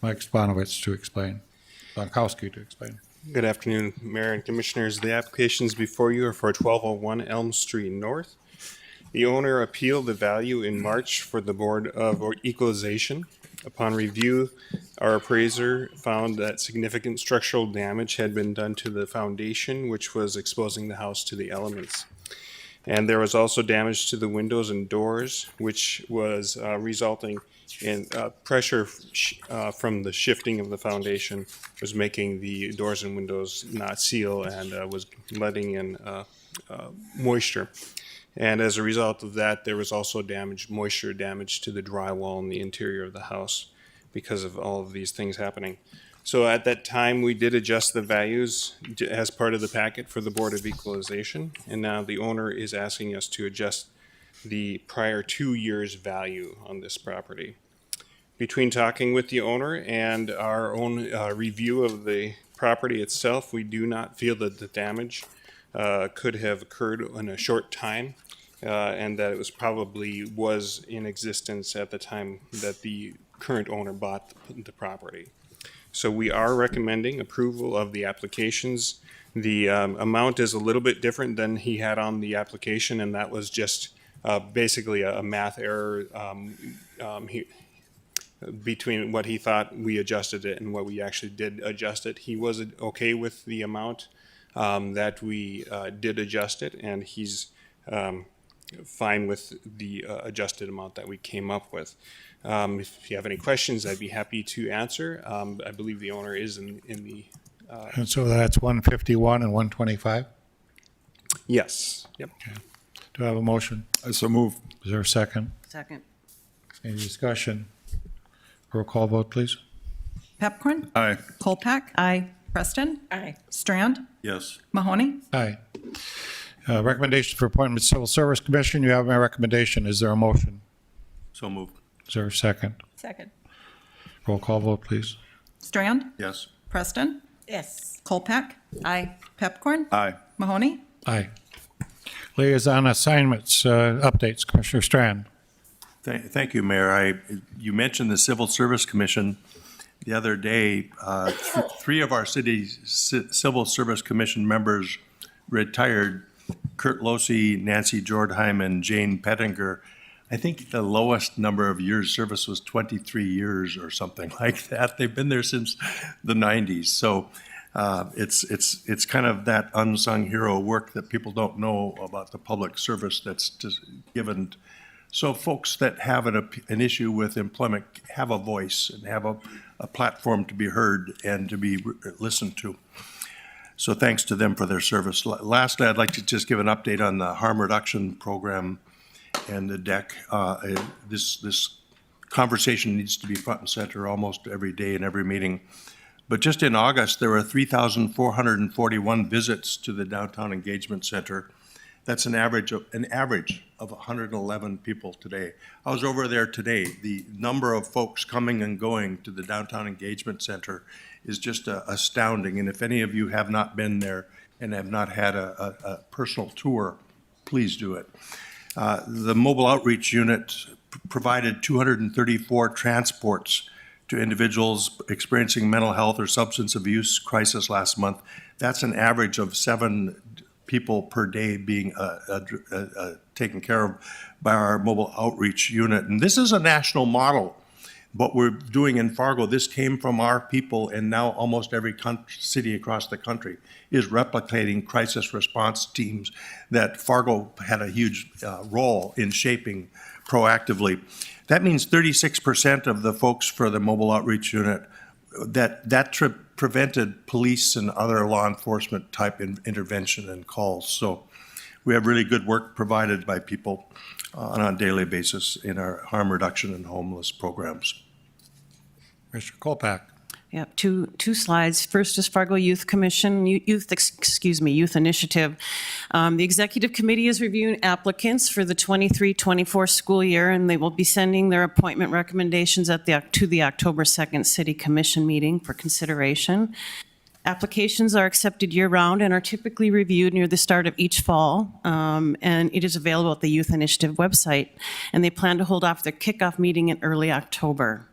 Mike Spanowitz to explain. Bonkowski to explain. Good afternoon, Mayor and Commissioners. The applications before you are for 1201 Elm Street North. The owner appealed the value in March for the Board of Equalization. Upon review, our appraiser found that significant structural damage had been done to the foundation, which was exposing the house to the elements. And there was also damage to the windows and doors, which was resulting in pressure from the shifting of the foundation was making the doors and windows not seal and was letting in moisture. And as a result of that, there was also moisture damage to the drywall in the interior of the house because of all of these things happening. So at that time, we did adjust the values as part of the packet for the Board of Equalization, and now the owner is asking us to adjust the prior 2 years' value on this property. Between talking with the owner and our own review of the property itself, we do not feel that the damage could have occurred in a short time, and that it was in existence at the time that the current owner bought the property. So we are recommending approval of the applications. The amount is a little bit different than he had on the application, and that was just basically a math error between what he thought we adjusted it and what we actually did adjust it. He was okay with the amount that we did adjust it, and he's fine with the adjusted amount that we came up with. If you have any questions, I'd be happy to answer. I believe the owner is in the... And so that's 151 and 125? Yes. Yep. Okay. Do I have a motion? So move. Is there a second? Second. Any discussion? Roll call vote, please. Pepcorn? Aye. Kolpak? Aye. Preston? Aye. Strand? Yes. Mahoney? Aye. Recommendation for appointment to Civil Service Commission. You have my recommendation. Is there a motion? So moved. Is there a second? Second. Roll call vote, please. Strand? Yes. Preston? Yes. Kolpak? Aye. Pepcorn? Aye. Mahoney? Aye. Liaison assignments, updates, Commissioner Strand. Thank you, Mayor. You mentioned the Civil Service Commission. The other day, three of our city's Civil Service Commission members retired: Kurt Losey, Nancy Jordheim, and Jane Pettinger. I think the lowest number of years service was 23 years or something like that. They've been there since the 90s. So It's kind of that unsung hero work that people don't know about, the public service that's just given. So folks that have an issue with employment have a voice and have a platform to be heard and to be listened to. So thanks to them for their service. Lastly, I'd like to just give an update on the harm reduction program and the deck. This conversation needs to be front and center almost every day in every meeting. But just in August, there were 3,441 visits to the Downtown Engagement Center. That's an average of 111 people today. I was over there today. The number of folks coming and going to the Downtown Engagement Center is just astounding. And if any of you have not been there and have not had a personal tour, please do it. The Mobile Outreach Unit provided 234 transports to individuals experiencing mental health or substance abuse crisis last month. That's an average of 7 people per day being taken care of by our Mobile Outreach Unit. And this is a national model. What we're doing in Fargo, this came from our people, and now almost every city across the country is replicating crisis response teams that Fargo had a huge role in shaping proactively. That means 36% of the folks for the Mobile Outreach Unit, that prevented police and other law enforcement type intervention and calls. So we have really good work provided by people on a daily basis in our harm reduction and homeless programs. Mr. Kolpak. Yeah, two slides. First is Fargo Youth Commission, Youth Initiative. The Executive Committee is reviewing applicants for the 23-24 school year, and they will be sending their appointment recommendations to the October 2nd City Commission meeting for consideration. Applications are accepted year-round and are typically reviewed near the start of each fall, and it is available at the Youth Initiative website. And they plan to hold off their kickoff meeting in early October.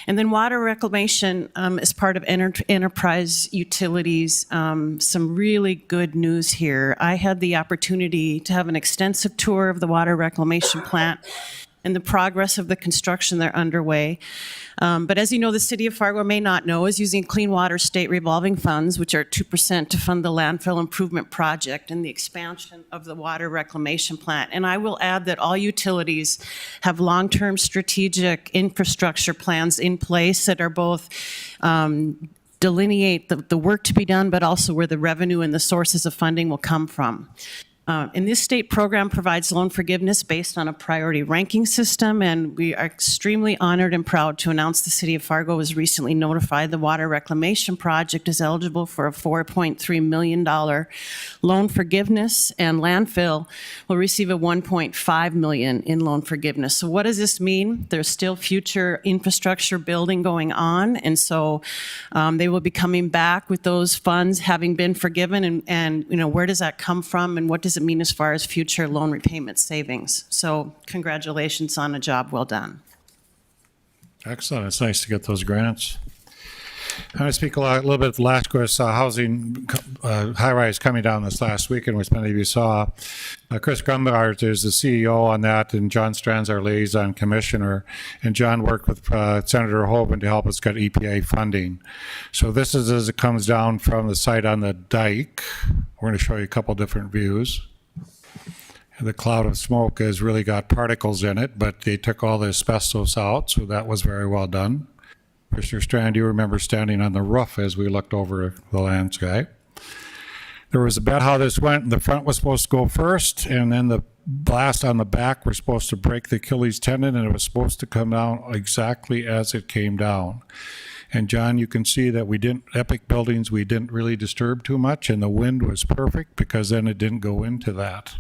And then water reclamation as part of enterprise utilities, some really good news here. I had the opportunity to have an extensive tour of the water reclamation plant and the progress of the construction they're underway. But as you know, the city of Fargo may not know, is using Clean Water State revolving funds, which are 2% to fund the landfill improvement project and the expansion of the water reclamation plant. And I will add that all utilities have long-term strategic infrastructure plans in place that are both delineate the work to be done, but also where the revenue and the sources of funding will come from. And this state program provides loan forgiveness based on a priority ranking system, and we are extremely honored and proud to announce the City of Fargo was recently notified the water reclamation project is eligible for a $4.3 million loan forgiveness, and landfill will receive a $1.5 million in loan forgiveness. So what does this mean? There's still future infrastructure building going on, and so they will be coming back with those funds having been forgiven, and you know, where does that come from, and what does it mean as far as future loan repayment savings? So congratulations on a job well done. Excellent. It's nice to get those grants. I'm going to speak a little bit. Last course, housing high-rise coming down this last weekend, which many of you saw. Chris Grumbart is the CEO on that, and John Strand's our liaison commissioner. And John worked with Senator Hoban to help us get EPA funding. So this is as it comes down from the site on the dike. We're going to show you a couple different views. The cloud of smoke has really got particles in it, but they took all the asbestos out, so that was very well done. Mr. Strand, you remember standing on the roof as we looked over the landscape. There was a bet how this went. The front was supposed to go first, and then the blast on the back was supposed to break the Achilles tendon, and it was supposed to come down exactly as it came down. And John, you can see that Epic Buildings, we didn't really disturb too much, and the wind was perfect because then it didn't go into that.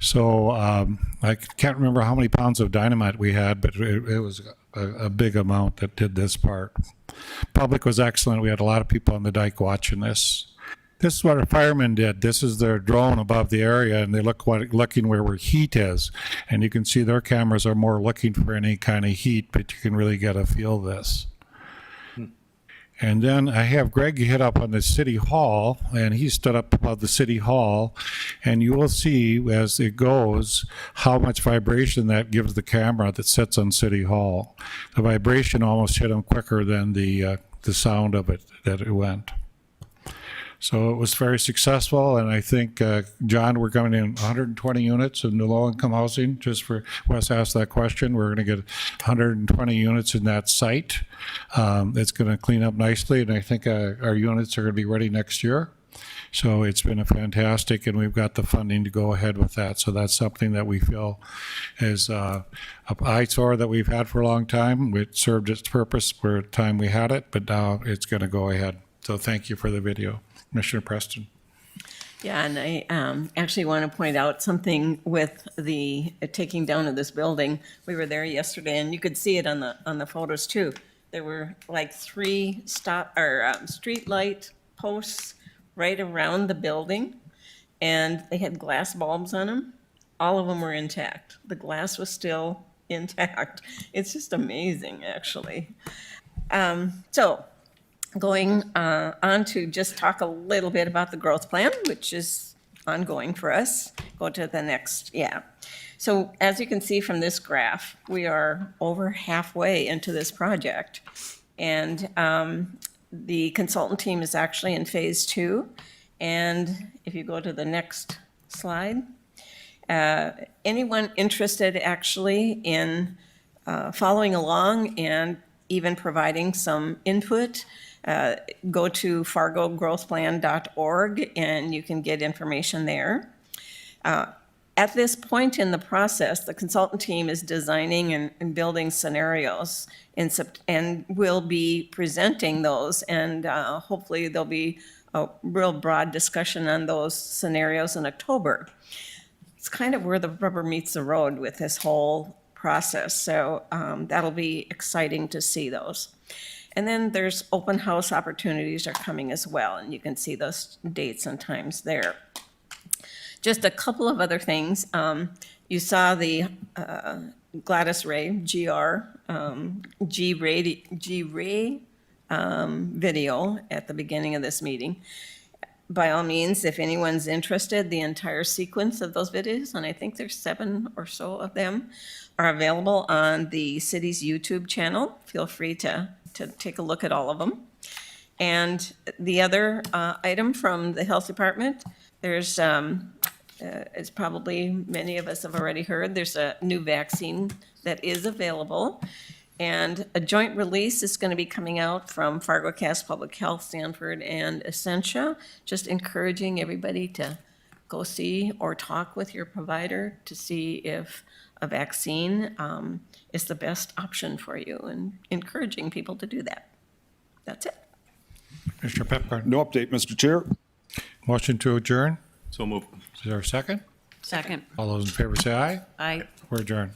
So I can't remember how many pounds of dynamite we had, but it was a big amount that did this part. Public was excellent. We had a lot of people on the dike watching this. This is what our firemen did. This is their drone above the area, and they looking where heat is. And you can see their cameras are more looking for any kind of heat, but you can really get a feel of this. And then I have Greg hit up on the City Hall, and he stood up above the City Hall, and you will see as it goes how much vibration that gives the camera that sits on City Hall. The vibration almost hit him quicker than the sound of it that it went. So it was very successful, and I think, John, we're coming in 120 units in the low-income housing, just for, Wes asked that question. We're going to get 120 units in that site. It's going to clean up nicely, and I think our units are going to be ready next year. So it's been a fantastic, and we've got the funding to go ahead with that. So that's something that we feel is a eyesore that we've had for a long time. It served its purpose for the time we had it, but now it's going to go ahead. So thank you for the video. Commissioner Preston. Yeah, and I actually want to point out something with the taking down of this building. We were there yesterday, and you could see it on the photos too. There were like 3 street light posts right around the building, and they had glass bulbs on them. All of them were intact. The glass was still intact. It's just amazing, actually. So, going on to just talk a little bit about the growth plan, which is ongoing for us. Go to the next, yeah. So as you can see from this graph, we are over halfway into this project. And the consultant team is actually in phase 2. And if you go to the next slide, anyone interested actually in following along and even providing some input, go to fargogrowthplan.org and you can get information there. At this point in the process, the consultant team is designing and building scenarios and will be presenting those, and hopefully there'll be a real broad discussion on those scenarios in October. It's kind of where the rubber meets the road with this whole process, so that'll be exciting to see those. And then there's open house opportunities are coming as well, and you can see those dates and times there. Just a couple of other things. You saw the Gladys Ray, G-Ray video at the beginning of this meeting. By all means, if anyone's interested, the entire sequence of those videos, and I think there's 7 or so of them, are available on the city's YouTube channel. Feel free to take a look at all of them. And the other item from the health department, there's, as probably many of us have already heard, there's a new vaccine that is available. And a joint release is going to be coming out from Fargo Cast Public Health, Stanford, and Essentia, just encouraging everybody to go see or talk with your provider to see if a vaccine is the best option for you, and encouraging people to do that. That's it. Commissioner Pepper. No update, Mr. Chair. Motion to adjourn. So moved. Is there a second? Second. All those in favor say aye. Aye. We're adjourned.